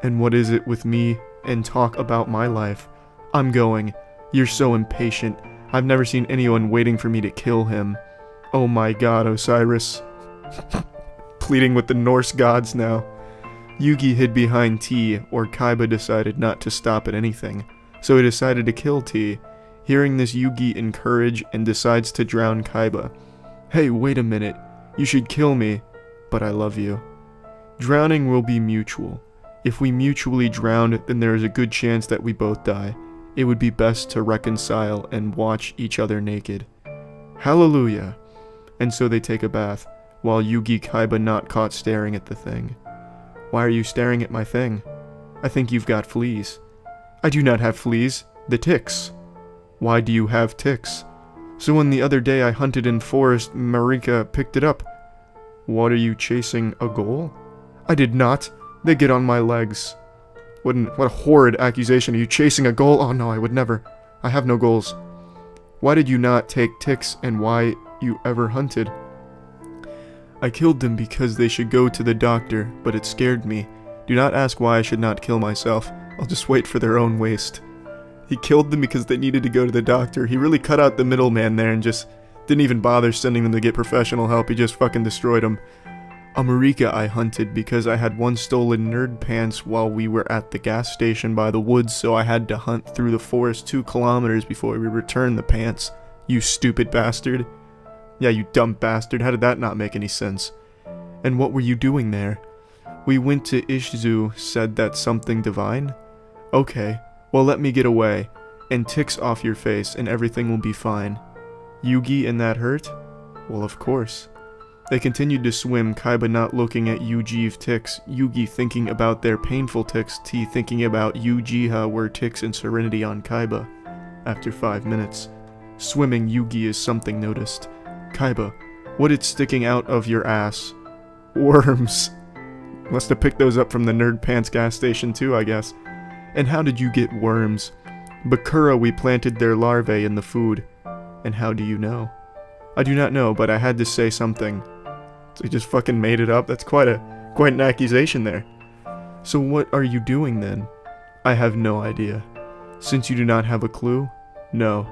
And what is it with me and talk about my life? I'm going. You're so impatient. I've never seen anyone waiting for me to kill him. Oh my god, Osiris. Pleading with the Norse gods now. Yugi hid behind T, or Kaiba decided not to stop at anything, so he decided to kill T. Hearing this, Yugi encourages and decides to drown Kaiba. Hey, wait a minute. You should kill me, but I love you. Drowning will be mutual. If we mutually drown, then there is a good chance that we both die. It would be best to reconcile and watch each other naked. Hallelujah. And so they take a bath, while Yugi Kaiba not caught staring at the thing. Why are you staring at my thing? I think you've got fleas. I do not have fleas. The ticks. Why do you have ticks? So when the other day I hunted in forest, Marika picked it up. What, are you chasing a goal? I did not. They get on my legs. What a horrid accusation. Are you chasing a goal? Oh no, I would never. I have no goals. Why did you not take ticks, and why you ever hunted? I killed them because they should go to the doctor, but it scared me. Do not ask why I should not kill myself. I'll just wait for their own waste. He killed them because they needed to go to the doctor. He really cut out the middleman there and just didn't even bother sending them to get professional help. He just fucking destroyed them. Marika I hunted because I had one stolen nerd pants while we were at the gas station by the woods, so I had to hunt through the forest 2 kilometers before we returned the pants. You stupid bastard. Yeah, you dumb bastard. How did that not make any sense? And what were you doing there? We went to Ishizu, said that's something divine? Okay, well let me get away, and ticks off your face, and everything will be fine. Yugi and that hurt? Well, of course. They continued to swim, Kaiba not looking at Yuji's ticks, Yugi thinking about their painful ticks, T thinking about Ujiha were ticks and serenity on Kaiba. After 5 minutes. Swimming, Yugi is something noticed. Kaiba, what is sticking out of your ass? Worms. Must have picked those up from the Nerd Pants gas station too, I guess. And how did you get worms? Bakura, we planted their larvae in the food. And how do you know? I do not know, but I had to say something. So he just fucking made it up? That's quite an accusation there. So what are you doing then? I have no idea. Since you do not have a clue? No.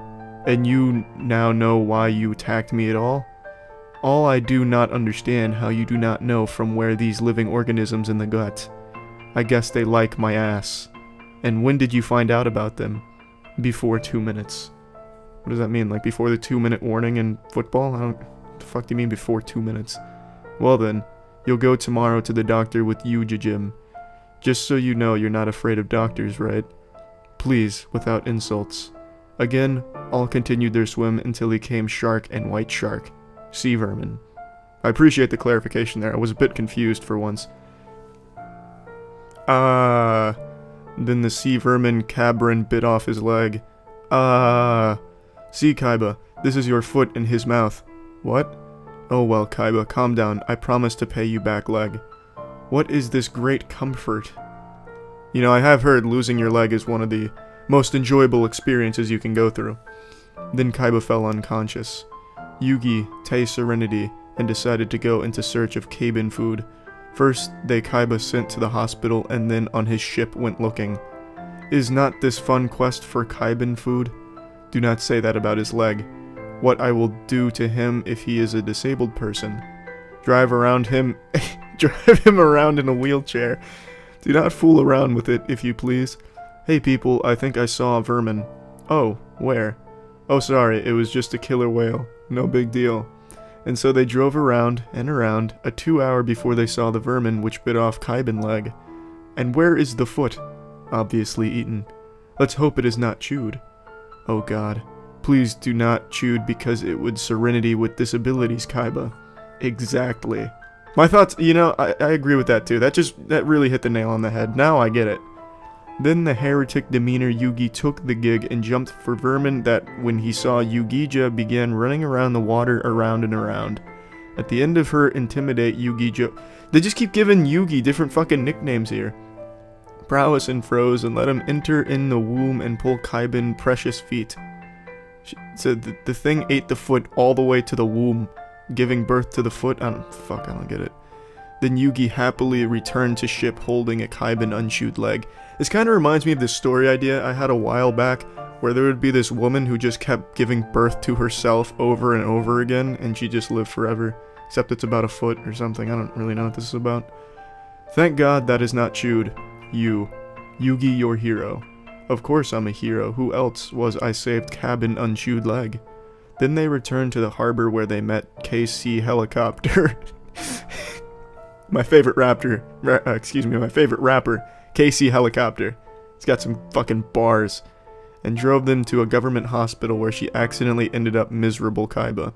And you now know why you attacked me at all? All I do not understand how you do not know from where these living organisms in the gut. I guess they like my ass. And when did you find out about them? Before 2 minutes. What does that mean? Like before the 2-minute warning in football? What the fuck do you mean before 2 minutes? Well then, you'll go tomorrow to the doctor with Yujijim. Just so you know you're not afraid of doctors, right? Please, without insults. Again, all continued their swim until he came shark and white shark. Sea vermin. I appreciate the clarification there. I was a bit confused for once. Then the sea vermin Cabrin bit off his leg. See, Kaiba, this is your foot in his mouth. What? Oh well, Kaiba, calm down. I promise to pay you back leg. What is this great comfort? You know, I have heard losing your leg is one of the most enjoyable experiences you can go through. Then Kaiba fell unconscious. Yugi, Tay Serenity, and decided to go into search of cabin food. First, they Kaiba sent to the hospital and then on his ship went looking. Is not this fun quest for Kaiban food? Do not say that about his leg. What I will do to him if he is a disabled person. Drive him around in a wheelchair. Do not fool around with it, if you please. Hey people, I think I saw a vermin. Oh, where? Oh sorry, it was just a killer whale. No big deal. And so they drove around and around, a 2 hour before they saw the vermin which bit off Kaiban leg. And where is the foot? Obviously eaten. Let's hope it is not chewed. Oh god. Please do not chewed because it would serenity with disabilities, Kaiba. Exactly. My thoughts, you know, I agree with that too. That really hit the nail on the head. Now I get it. Then the heretic demeanor Yugi took the gig and jumped for vermin that when he saw Yugija began running around the water around and around. At the end of her intimidate Yugija, they just keep giving Yugi different fucking nicknames here. Prowess and froze and let him enter in the womb and pull Kaiban precious feet. So the thing ate the foot all the way to the womb, giving birth to the foot. I don't get it. Then Yugi happily returned to ship holding a Kaiban unchewed leg. This kind of reminds me of this story idea I had a while back, where there would be this woman who just kept giving birth to herself over and over again, and she just lived forever. Except it's about a foot or something. I don't really know what this is about. Thank God that is not chewed. You. Yugi, your hero. Of course I'm a hero. Who else was I saved Kaiban unchewed leg? Then they returned to the harbor where they met KC Helicopter. My favorite rapper, KC Helicopter. He's got some fucking bars. And drove them to a government hospital where she accidentally ended up miserable Kaiba.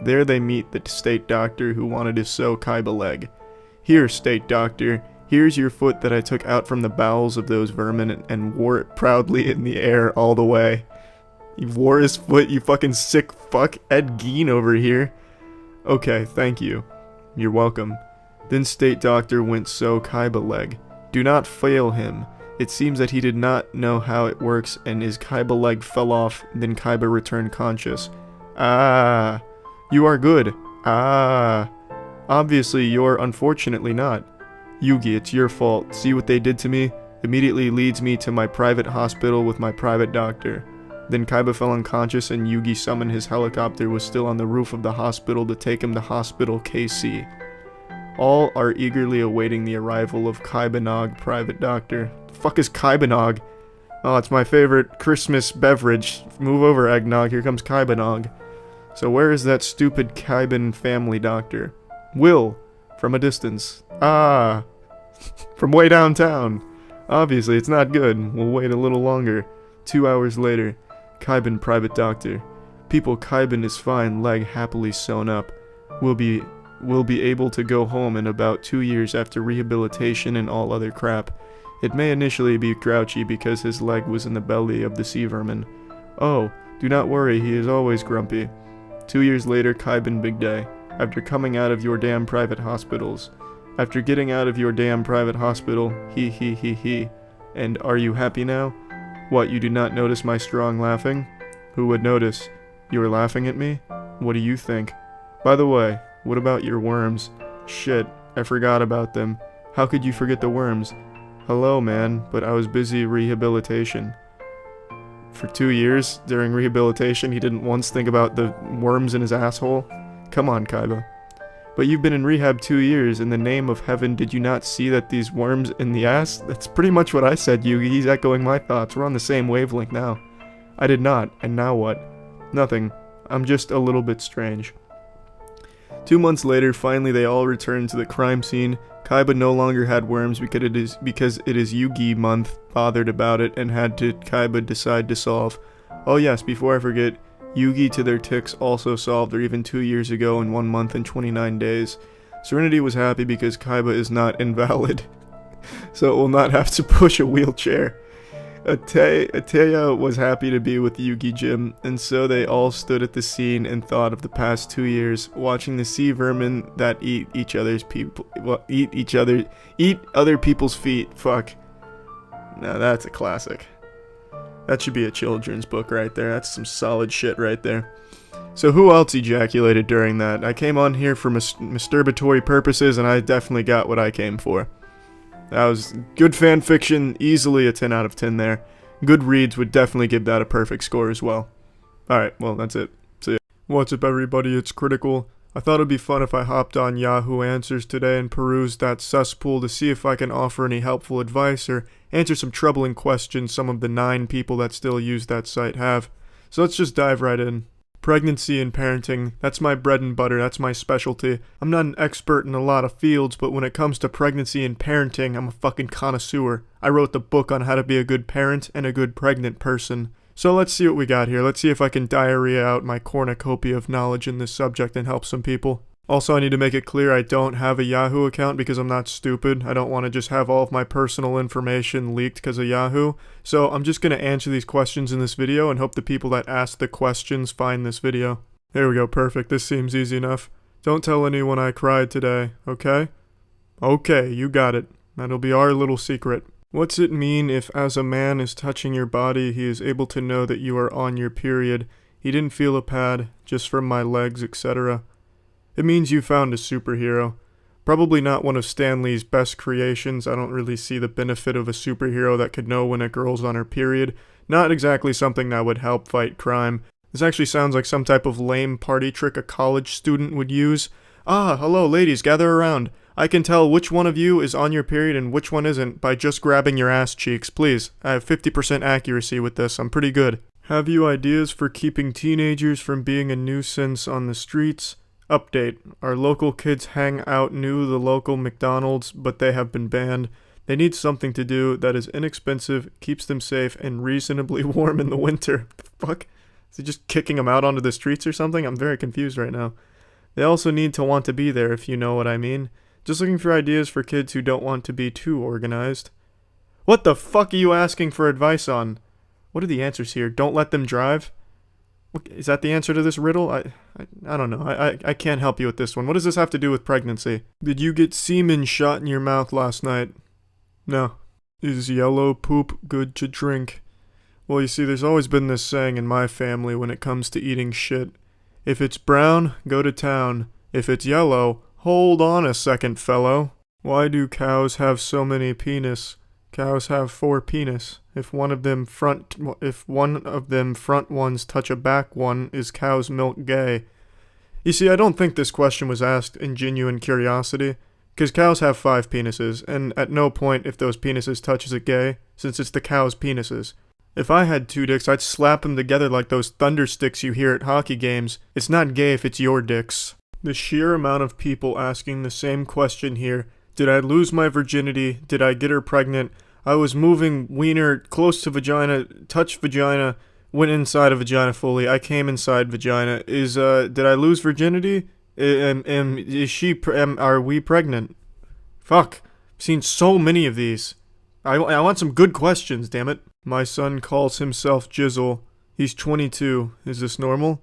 There they meet the state doctor who wanted to sew Kaiba leg. Here, state doctor, here's your foot that I took out from the bowels of those vermin and wore it proudly in the air all the way. You wore his foot, you fucking sick fuck, Ed Gein over here. Okay, thank you. You're welcome. Then state doctor went sew Kaiba leg. Do not fail him. It seems that he did not know how it works and his Kaiba leg fell off, then Kaiba returned conscious. Ah, you are good. Ah, obviously you're unfortunately not. Yugi, it's your fault. See what they did to me? Immediately leads me to my private hospital with my private doctor. Then Kaiba fell unconscious and Yugi summoned his helicopter was still on the roof of the hospital to take him to Hospital KC. All are eagerly awaiting the arrival of Kaibanog, private doctor. The fuck is Kaibanog? Oh, it's my favorite Christmas beverage. Move over, eggnog. Here comes Kaibanog. So where is that stupid Kaiban family doctor? Will, from a distance. Ah, from way downtown. Obviously, it's not good. We'll wait a little longer. 2 hours later, Kaiban private doctor. People, Kaiban is fine, leg happily sewn up. Will be able to go home in about 2 years after rehabilitation and all other crap. It may initially be grouchy because his leg was in the belly of the sea vermin. Oh, do not worry, he is always grumpy. 2 years later, Kaiban big day. After coming out of your damn private hospitals. After getting out of your damn private hospital, he. And are you happy now? What, you do not notice my strong laughing? Who would notice? You are laughing at me? What do you think? By the way, what about your worms? Shit, I forgot about them. How could you forget the worms? Hello, man, but I was busy rehabilitation. For 2 years, during rehabilitation, he didn't once think about the worms in his asshole? Come on, Kaiba. But you've been in rehab 2 years. In the name of heaven, did you not see that these worms in the ass? That's pretty much what I said, Yugi. He's echoing my thoughts. We're on the same wavelength now. I did not, and now what? Nothing. I'm just a little bit strange. 2 months later, finally they all returned to the crime scene. Kaiba no longer had worms because it is Yugi month, bothered about it, and had to Kaiba decide to solve. Oh yes, before I forget, Yugi to their ticks also solved their even 2 years ago in 1 month and 29 days. Serenity was happy because Kaiba is not invalid, so it will not have to push a wheelchair. Ateya was happy to be with Yugi Jim, and so they all stood at the scene and thought of the past 2 years, watching the sea vermin that eat other people's feet. Fuck. Now that's a classic. That should be a children's book right there. That's some solid shit right there. So who else ejaculated during that? I came on here for masturbatory purposes, and I definitely got what I came for. That was good fan fiction, easily a 10 out of 10 there. Goodreads would definitely give that a perfect score as well. Alright, well that's it. See ya. What's up everybody, it's Critical. I thought it'd be fun if I hopped on Yahoo Answers today and perused that cesspool to see if I can offer any helpful advice or answer some troubling questions some of the 9 people that still use that site have. So let's just dive right in. Pregnancy and parenting, that's my bread and butter, that's my specialty. I'm not an expert in a lot of fields, but when it comes to pregnancy and parenting, I'm a fucking connoisseur. I wrote the book on how to be a good parent and a good pregnant person. So let's see what we got here. Let's see if I can diarrhea out my cornucopia of knowledge in this subject and help some people. Also, I need to make it clear I don't have a Yahoo account because I'm not stupid. I don't want to just have all of my personal information leaked because of Yahoo. So I'm just going to answer these questions in this video and hope the people that ask the questions find this video. There we go, perfect. This seems easy enough. Don't tell anyone I cried today, okay? Okay, you got it. That'll be our little secret. What's it mean if as a man is touching your body, he is able to know that you are on your period? He didn't feel a pad, just from my legs, etc. It means you found a superhero. Probably not one of Stan Lee's best creations. I don't really see the benefit of a superhero that could know when a girl's on her period. Not exactly something that would help fight crime. This actually sounds like some type of lame party trick a college student would use. Ah, hello ladies, gather around. I can tell which one of you is on your period and which one isn't by just grabbing your ass cheeks. Please, I have 50% accuracy with this. I'm pretty good. Have you ideas for keeping teenagers from being a nuisance on the streets? Update. Our local kids hang out near the local McDonald's, but they have been banned. They need something to do that is inexpensive, keeps them safe, and reasonably warm in the winter. What the fuck? Is he just kicking them out onto the streets or something? I'm very confused right now. They also need to want to be there, if you know what I mean. Just looking for ideas for kids who don't want to be too organized. What the fuck are you asking for advice on? What are the answers here? Don't let them drive? Is that the answer to this riddle? I don't know. I can't help you with this one. What does this have to do with pregnancy? Did you get semen shot in your mouth last night? No. Is yellow poop good to drink? Well, you see, there's always been this saying in my family when it comes to eating shit. If it's brown, go to town. If it's yellow, hold on a second, fellow. Why do cows have so many penis? Cows have 4 penis. If one of them front ones touch a back one, is cow's milk gay? You see, I don't think this question was asked in genuine curiosity, because cows have 5 penises, and at no point if those penises touch is it gay, since it's the cow's penises. If I had 2 dicks, I'd slap them together like those thunder sticks you hear at hockey games. It's not gay if it's your dicks. The sheer amount of people asking the same question here. Did I lose my virginity? Did I get her pregnant? I was moving wiener close to vagina, touched vagina, went inside a vagina fully. I came inside vagina. Did I lose virginity? Are we pregnant? Fuck. I've seen so many of these. I want some good questions, damn it. My son calls himself Jizzle. He's 22. Is this normal?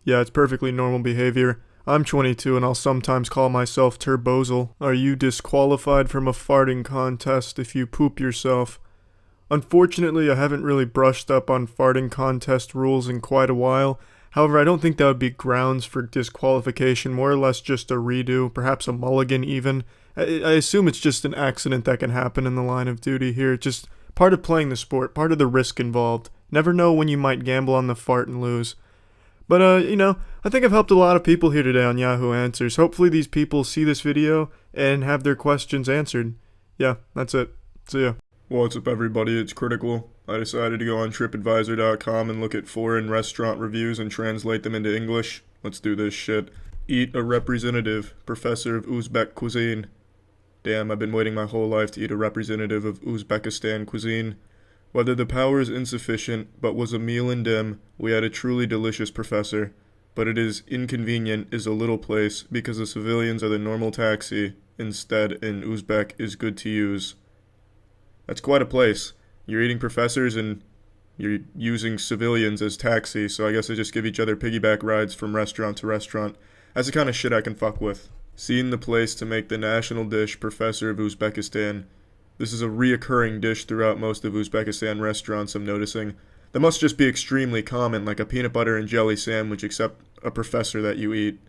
Yeah, it's perfectly normal behavior. I'm 22 and I'll sometimes call myself Turbozal. Are you disqualified from a farting contest if you poop yourself? Unfortunately, I haven't really brushed up on farting contest rules in quite a while. However, I don't think that would be grounds for disqualification, more or less just a redo, perhaps a mulligan even. I assume it's just an accident that can happen in the line of duty here. Just part of playing the sport, part of the risk involved. Never know when you might gamble on the fart and lose. But, I think I've helped a lot of people here today on Yahoo Answers. Hopefully these people see this video and have their questions answered. Yeah, that's it. See ya. What's up, everybody? It's Critical. I decided to go on TripAdvisor.com and look at foreign restaurant reviews and translate them into English. Let's do this shit. Eat a representative, professor of Uzbek cuisine. Damn, I've been waiting my whole life to eat a representative of Uzbekistan cuisine. Whether the power is insufficient, but was a meal in dim, we had a truly delicious professor. But it is inconvenient is a little place, because the civilians are the normal taxi. Instead, in Uzbek is good to use. That's quite a place. You're eating professors and you're using civilians as taxi, so I guess they just give each other piggyback rides from restaurant to restaurant. That's the kind of shit I can fuck with. Seen the place to make the national dish, Professor of Uzbekistan. This is a reoccurring dish throughout most of Uzbekistan restaurants, I'm noticing. That must just be extremely common, like a peanut butter and jelly sandwich, except a professor that you eat.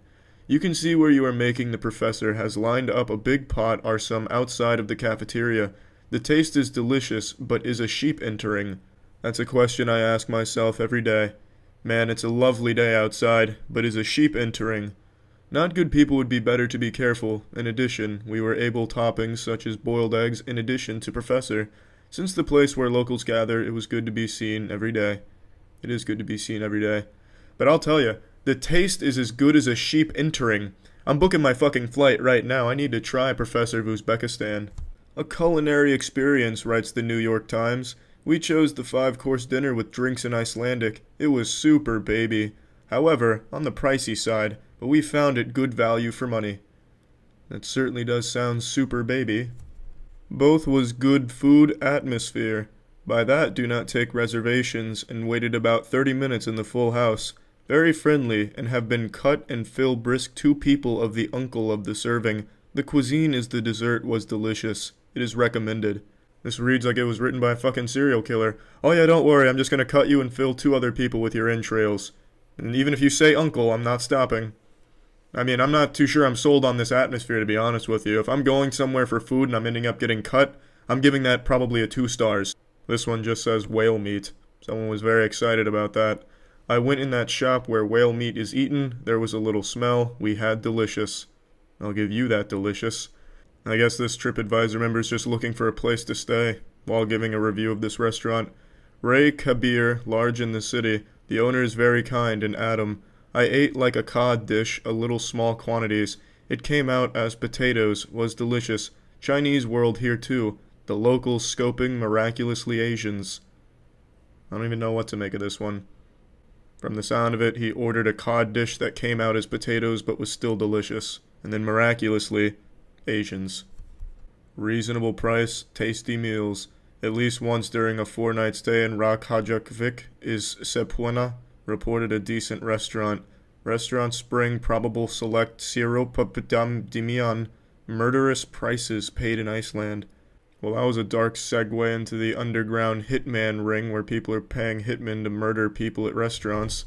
You can see where you are making the professor has lined up a big pot or some outside of the cafeteria. The taste is delicious, but is a sheep entering? That's a question I ask myself every day. Man, it's a lovely day outside, but is a sheep entering? Not good people would be better to be careful. In addition, we were able toppings such as boiled eggs in addition to professor. Since the place where locals gather, it was good to be seen every day. It is good to be seen every day. But I'll tell you, the taste is as good as a sheep entering. I'm booking my fucking flight right now. I need to try Professor of Uzbekistan. A culinary experience, writes the New York Times. We chose the 5-course dinner with drinks in Icelandic. It was super, baby. However, on the pricey side, but we found it good value for money. That certainly does sound super, baby. Both was good food atmosphere. By that, do not take reservations, and waited about 30 minutes in the full house. Very friendly, and have been cut and fill brisk 2 people of the uncle of the serving. The cuisine is the dessert was delicious. It is recommended. This reads like it was written by a fucking serial killer. Oh yeah, don't worry, I'm just gonna cut you and fill 2 other people with your entrails. And even if you say uncle, I'm not stopping. I mean, I'm not too sure I'm sold on this atmosphere, to be honest with you. If I'm going somewhere for food and I'm ending up getting cut, I'm giving that probably a 2 stars. This one just says whale meat. Someone was very excited about that. I went in that shop where whale meat is eaten. There was a little smell. We had delicious. I'll give you that delicious. I guess this TripAdvisor member is just looking for a place to stay while giving a review of this restaurant. Ray Kabir, large in the city. The owner is very kind, and Adam. I ate like a cod dish, a little small quantities. It came out as potatoes, was delicious. Chinese world here too. The locals scoping miraculously Asians. I don't even know what to make of this one. From the sound of it, he ordered a cod dish that came out as potatoes but was still delicious. And then miraculously, Asians. Reasonable price, tasty meals. At least once during a 4-night stay in Reykjavik is Sepuana. Reported a decent restaurant. Restaurant Spring probable select Dimian. Murderous prices paid in Iceland. Well, that was a dark segue into the underground hitman ring where people are paying hitmen to murder people at restaurants.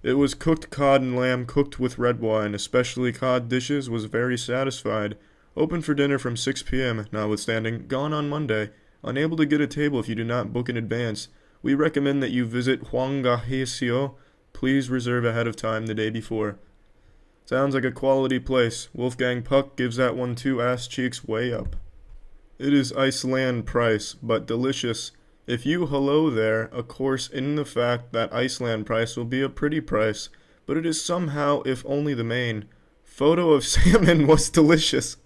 It was cooked cod and lamb cooked with red wine, especially cod dishes, was very satisfied. Open for dinner from 6 p.m., notwithstanding, gone on Monday. Unable to get a table if you do not book in advance. We recommend that you visit Huangahisio. Please reserve ahead of time the day before. Sounds like a quality place. Wolfgang Puck gives that one 2 ass cheeks way up. It is Iceland price, but delicious. If you hello there, of course in the fact that Iceland price will be a pretty price, but it is somehow, if only the main. Photo of salmon was delicious,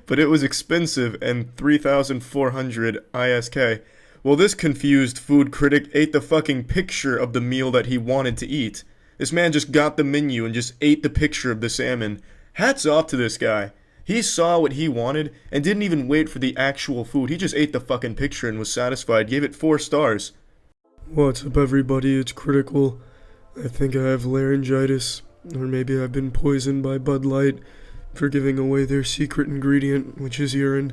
but it was expensive and 3,400 ISK. Well, this confused food critic ate the fucking picture of the meal that he wanted to eat. This man just got the menu and just ate the picture of the salmon. Hats off to this guy. He saw what he wanted and didn't even wait for the actual food. He just ate the fucking picture and was satisfied. Gave it 4 stars. What's up, everybody? It's Critical. I think I have laryngitis, or maybe I've been poisoned by Bud Light for giving away their secret ingredient, which is urine.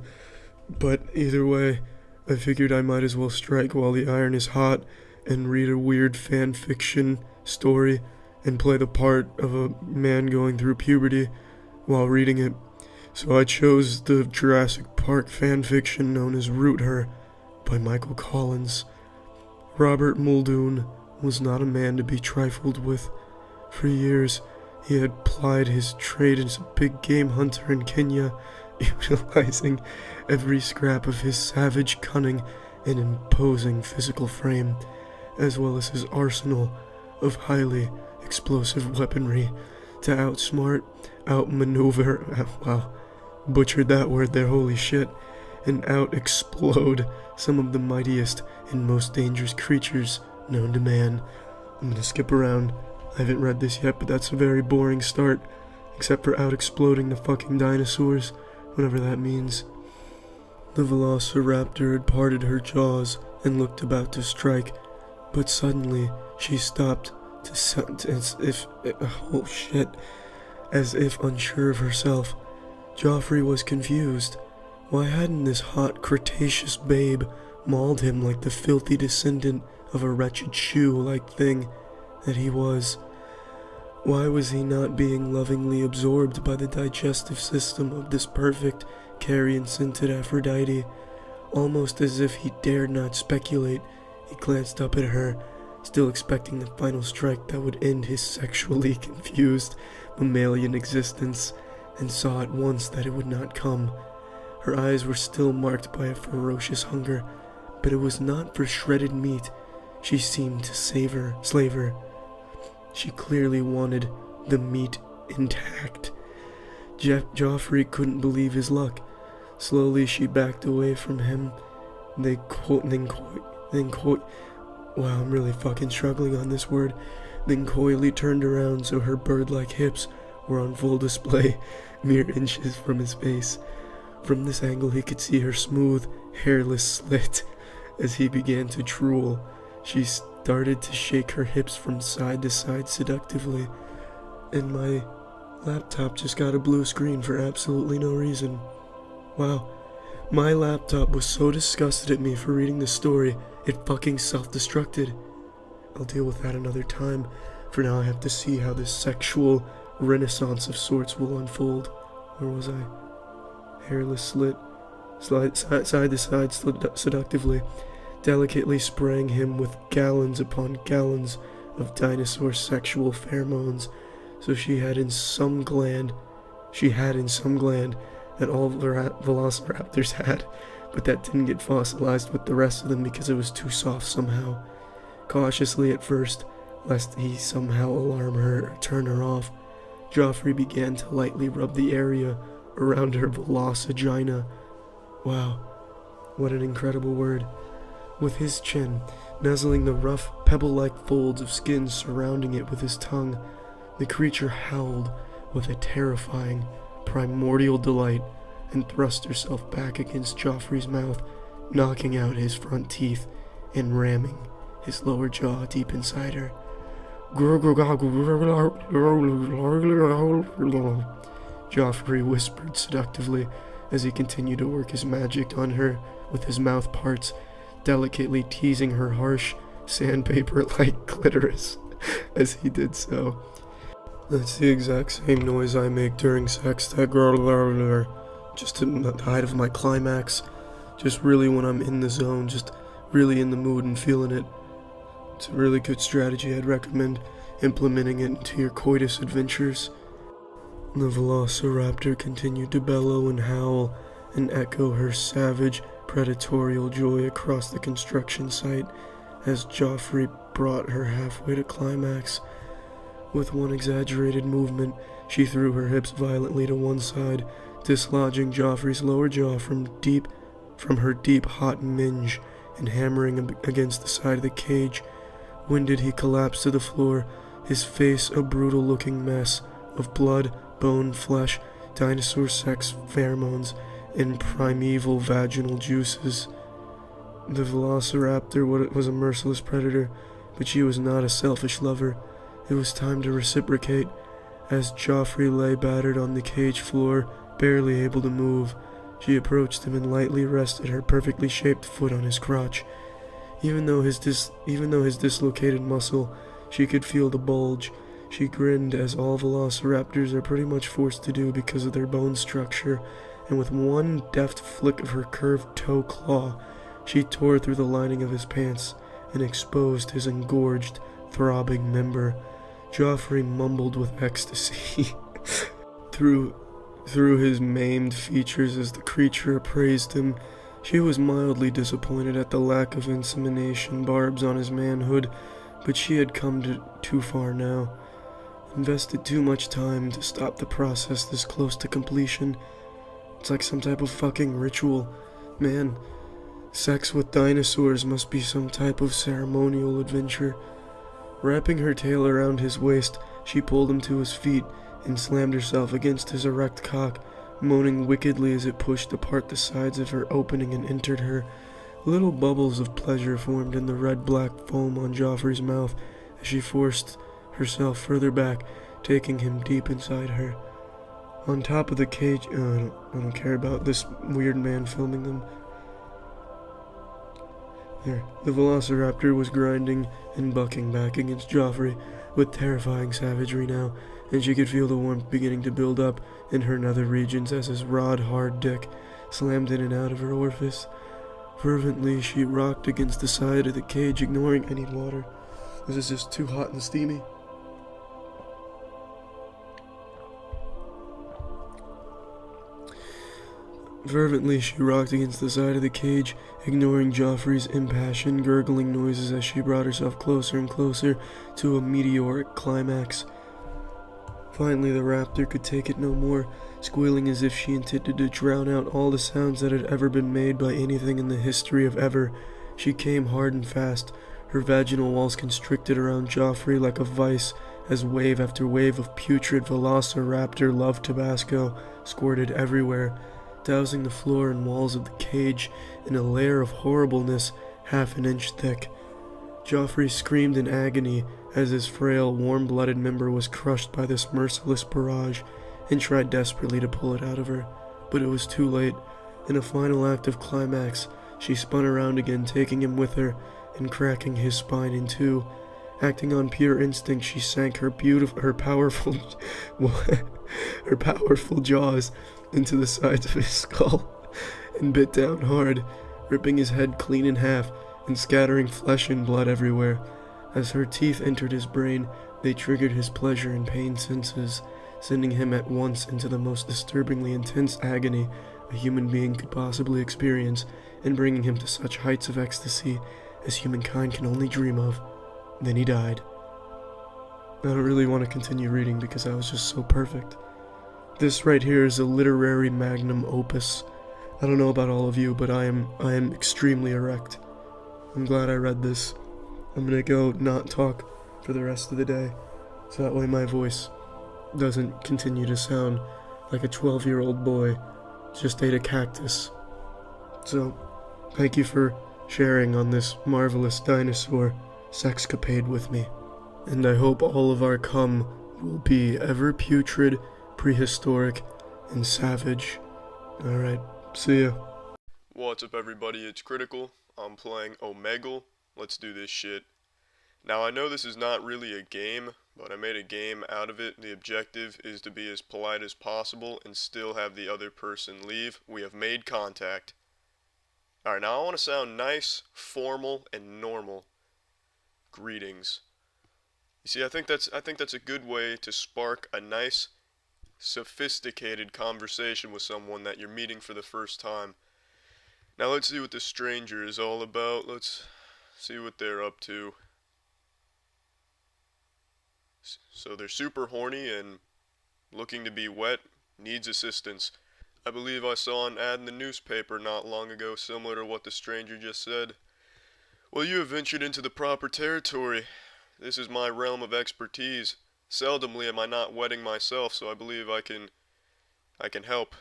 But either way, I figured I might as well strike while the iron is hot and read a weird fan fiction story and play the part of a man going through puberty while reading it. So I chose the Jurassic Park fan fiction known as Root Her by Michael Collins. Robert Muldoon was not a man to be trifled with. For years, he had plied his trade as a big game hunter in Kenya, utilizing every scrap of his savage cunning and imposing physical frame, as well as his arsenal of highly explosive weaponry to outsmart, outmaneuver, butchered that word there, holy shit, and out-explode some of the mightiest and most dangerous creatures known to man. I'm gonna skip around. I haven't read this yet, but that's a very boring start, except for out-exploding the fucking dinosaurs, whatever that means. The velociraptor had parted her jaws and looked about to strike, but suddenly she stopped as if unsure of herself. Joffrey was confused. Why hadn't this hot Cretaceous babe mauled him like the filthy descendant of a wretched shoe-like thing that he was? Why was he not being lovingly absorbed by the digestive system of this perfect, carrion-scented Aphrodite? Almost as if he dared not speculate, he glanced up at her, still expecting the final strike that would end his sexually confused mammalian existence, and saw at once that it would not come. Her eyes were still marked by a ferocious hunger, but it was not for shredded meat she seemed to savor. She clearly wanted the meat intact. Joffrey couldn't believe his luck. Slowly she backed away from him. Wow, I'm really fucking struggling on this word. Then coyly turned around so her bird-like hips were on full display, mere inches from his face. From this angle he could see her smooth, hairless slit. As he began to drool, she started to shake her hips from side to side seductively, and my laptop just got a blue screen for absolutely no reason. Wow, my laptop was so disgusted at me for reading this story, it fucking self-destructed. I'll deal with that another time. For now I have to see how this sexual, renaissance of sorts will unfold. Where was I? Hairless slit, side to side seductively, delicately spraying him with gallons upon gallons of dinosaur sexual pheromones, so she had in some gland that all velociraptors had, but that didn't get fossilized with the rest of them because it was too soft somehow. Cautiously at first, lest he somehow alarm her or turn her off, Joffrey began to lightly rub the area around her velocigina. Wow, what an incredible word. With his chin, nuzzling the rough, pebble-like folds of skin surrounding it with his tongue, the creature howled with a terrifying, primordial delight and thrust herself back against Joffrey's mouth, knocking out his front teeth and ramming his lower jaw deep inside her. Joffrey whispered seductively as he continued to work his magic on her with his mouth parts, delicately teasing her harsh, sandpaper-like clitoris as he did so. That's the exact same noise I make during sex, that girl, just in the height of my climax, just really when I'm in the zone, just really in the mood and feeling it. It's a really good strategy. I'd recommend implementing it into your coitus adventures. The velociraptor continued to bellow and howl and echo her savage, predatorial joy across the construction site as Joffrey brought her halfway to climax. With one exaggerated movement, she threw her hips violently to one side, dislodging Joffrey's lower jaw from her deep hot minge and hammering against the side of the cage. Winded, he collapsed to the floor, his face a brutal-looking mess of blood, bone, flesh, dinosaur sex pheromones, and primeval vaginal juices. The velociraptor was a merciless predator, but she was not a selfish lover. It was time to reciprocate. As Joffrey lay battered on the cage floor, barely able to move, she approached him and lightly rested her perfectly shaped foot on his crotch. Even though his dislocated muscle, she could feel the bulge. She grinned, as all velociraptors are pretty much forced to do because of their bone structure, and with one deft flick of her curved toe claw, she tore through the lining of his pants and exposed his engorged, throbbing member. Joffrey mumbled with ecstasy through his maimed features as the creature appraised him. She was mildly disappointed at the lack of insemination barbs on his manhood, but she had come too far now. Invested too much time to stop the process this close to completion. It's like some type of fucking ritual. Man, sex with dinosaurs must be some type of ceremonial adventure. Wrapping her tail around his waist, she pulled him to his feet and slammed herself against his erect cock, moaning wickedly as it pushed apart the sides of her opening and entered her. Little bubbles of pleasure formed in the red-black foam on Joffrey's mouth as she forced herself further back, taking him deep inside her. On top of the cage, I don't care about this weird man filming them. There, the velociraptor was grinding and bucking back against Joffrey with terrifying savagery now, and she could feel the warmth beginning to build up in her nether regions as his rod-hard dick slammed in and out of her orifice. Fervently, she rocked against the side of the cage, ignoring any water. This is just too hot and steamy. Fervently, she rocked against the side of the cage, ignoring Joffrey's impassioned, gurgling noises as she brought herself closer and closer to a meteoric climax. Finally, the raptor could take it no more, squealing as if she intended to drown out all the sounds that had ever been made by anything in the history of ever. She came hard and fast, her vaginal walls constricted around Joffrey like a vice, as wave after wave of putrid velociraptor love Tabasco squirted everywhere, dousing the floor and walls of the cage in a layer of horribleness half an inch thick. Joffrey screamed in agony as his frail, warm-blooded member was crushed by this merciless barrage, and tried desperately to pull it out of her, but it was too late. In a final act of climax, she spun around again, taking him with her and cracking his spine in two. Acting on pure instinct, she sank her powerful, her powerful jaws into the sides of his skull and bit down hard, ripping his head clean in half and scattering flesh and blood everywhere. As her teeth entered his brain, they triggered his pleasure and pain senses, sending him at once into the most disturbingly intense agony a human being could possibly experience, and bringing him to such heights of ecstasy as humankind can only dream of. Then he died. I don't really want to continue reading because that was just so perfect. This right here is a literary magnum opus. I don't know about all of you, but I am extremely erect. I'm glad I read this. I'm gonna go not talk for the rest of the day, so that way my voice doesn't continue to sound like a 12-year-old boy just ate a cactus. So, thank you for sharing on this marvelous dinosaur sexcapade with me, and I hope all of our cum will be ever putrid, prehistoric, and savage. Alright, see ya. What's up, everybody? It's Critical. I'm playing Omegle. Let's do this shit. Now, I know this is not really a game, but I made a game out of it. The objective is to be as polite as possible and still have the other person leave. We have made contact. Alright, now I want to sound nice, formal, and normal. Greetings. You see, I think that's a good way to spark a nice, sophisticated conversation with someone that you're meeting for the first time. Now let's see what this stranger is all about. Let's see what they're up to. So they're super horny and looking to be wet, needs assistance. I believe I saw an ad in the newspaper not long ago similar to what the stranger just said. Well, you have ventured into the proper territory. This is my realm of expertise. Seldomly am I not wetting myself, so I believe I can help.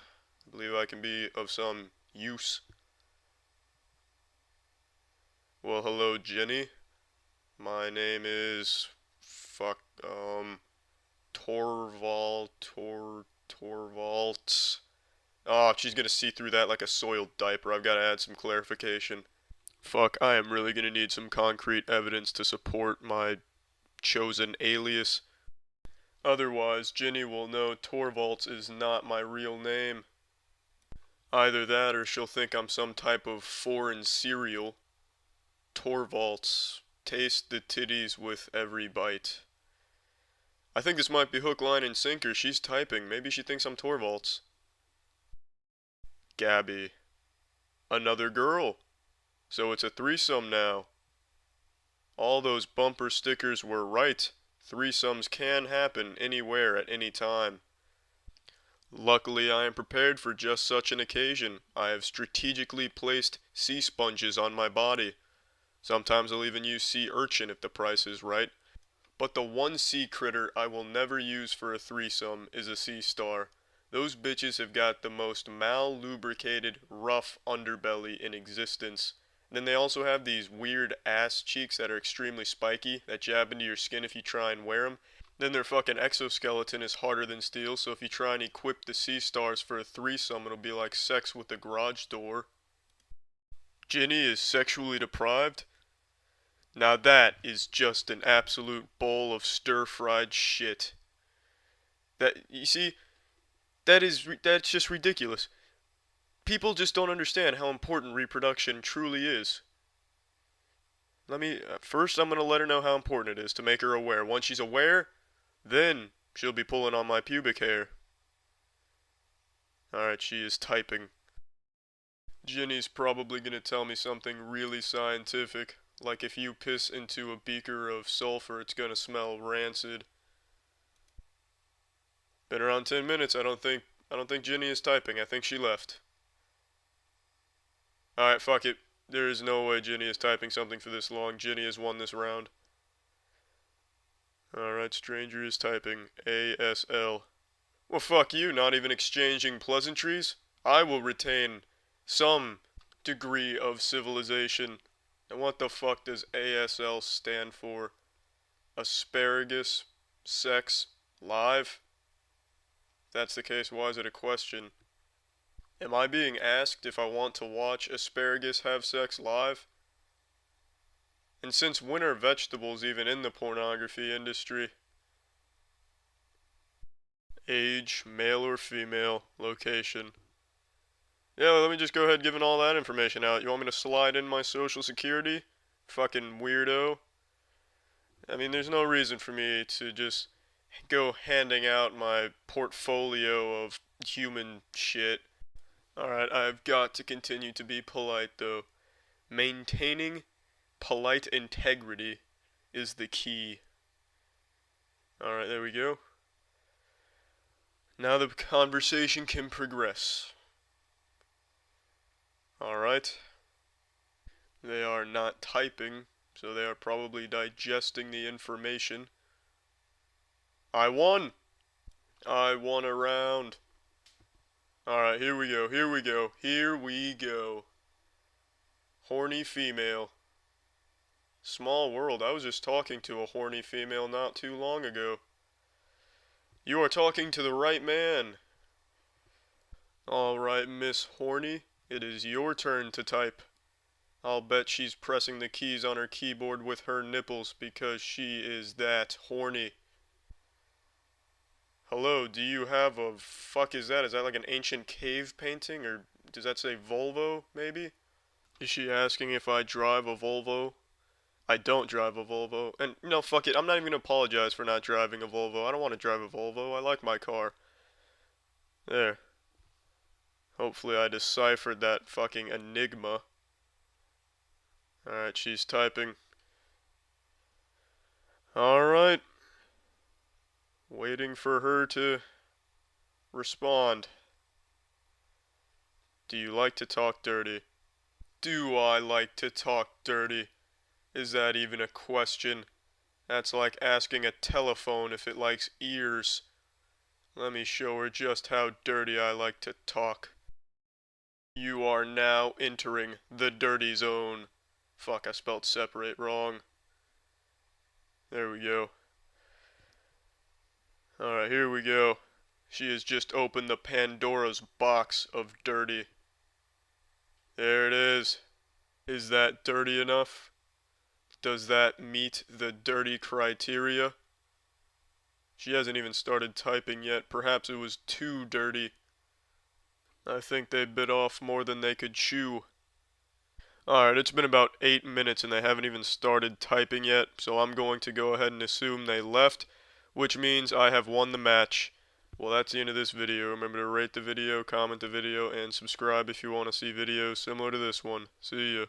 I believe I can be of some use. Well, hello, Jenny. My name is Torvalds. Oh, she's gonna see through that like a soiled diaper. I've gotta add some clarification. Fuck, I am really gonna need some concrete evidence to support my chosen alias. Otherwise, Jenny will know Torvalds is not my real name. Either that or she'll think I'm some type of foreign cereal. Torvalds, taste the titties with every bite. I think this might be hook, line, and sinker. She's typing. Maybe she thinks I'm Torvalds. Gabby. Another girl. So it's a threesome now. All those bumper stickers were right. Threesomes can happen anywhere at any time. Luckily, I am prepared for just such an occasion. I have strategically placed sea sponges on my body. Sometimes I'll even use sea urchin if the price is right. But the one sea critter I will never use for a threesome is a sea star. Those bitches have got the most mal-lubricated, rough underbelly in existence. And then they also have these weird ass cheeks that are extremely spiky, that jab into your skin if you try and wear them. Then their fucking exoskeleton is harder than steel, so if you try and equip the sea stars for a threesome, it'll be like sex with a garage door. Jenny is sexually deprived? Now that is just an absolute bowl of stir-fried shit. That, you see, that's just ridiculous. People just don't understand how important reproduction truly is. First I'm gonna let her know how important it is to make her aware. Once she's aware, then she'll be pulling on my pubic hair. Alright, she is typing. Jenny's probably gonna tell me something really scientific. Like if you piss into a beaker of sulfur, it's gonna smell rancid. Been around 10 minutes. I don't think Jenny is typing. I think she left. Alright, fuck it. There is no way Jenny is typing something for this long. Jenny has won this round. Alright, stranger is typing. ASL. Well, fuck you, not even exchanging pleasantries? I will retain some degree of civilization. And what the fuck does ASL stand for? Asparagus? Sex? Live? If that's the case, why is it a question? Am I being asked if I want to watch asparagus have sex live? And since when are vegetables even in the pornography industry? Age, male or female, location. Yeah, let me just go ahead giving all that information out. You want me to slide in my social security? Fucking weirdo. I mean, there's no reason for me to just go handing out my portfolio of human shit. Alright, I've got to continue to be polite though. Maintaining polite integrity is the key. Alright, there we go. Now the conversation can progress. Alright. They are not typing, so they are probably digesting the information. I won! I won a round. Alright, here we go, here we go, here we go. Horny female. Small world, I was just talking to a horny female not too long ago. You are talking to the right man. Alright, Miss Horny, it is your turn to type. I'll bet she's pressing the keys on her keyboard with her nipples because she is that horny. Hello, do you have a... fuck is that? Is that like an ancient cave painting? Or does that say Volvo, maybe? Is she asking if I drive a Volvo? I don't drive a Volvo. And, no, fuck it. I'm not even gonna apologize for not driving a Volvo. I don't want to drive a Volvo. I like my car. There. Hopefully I deciphered that fucking enigma. Alright, she's typing. Alright. Waiting for her to respond. Do you like to talk dirty? Do I like to talk dirty? Is that even a question? That's like asking a telephone if it likes ears. Let me show her just how dirty I like to talk. You are now entering the dirty zone. Fuck, I spelled separate wrong. There we go. Alright, here we go. She has just opened the Pandora's box of dirty. There it is. Is that dirty enough? Does that meet the dirty criteria? She hasn't even started typing yet. Perhaps it was too dirty. I think they bit off more than they could chew. Alright, it's been about 8 minutes and they haven't even started typing yet, so I'm going to go ahead and assume they left, which means I have won the match. Well, that's the end of this video. Remember to rate the video, comment the video, and subscribe if you want to see videos similar to this one. See ya.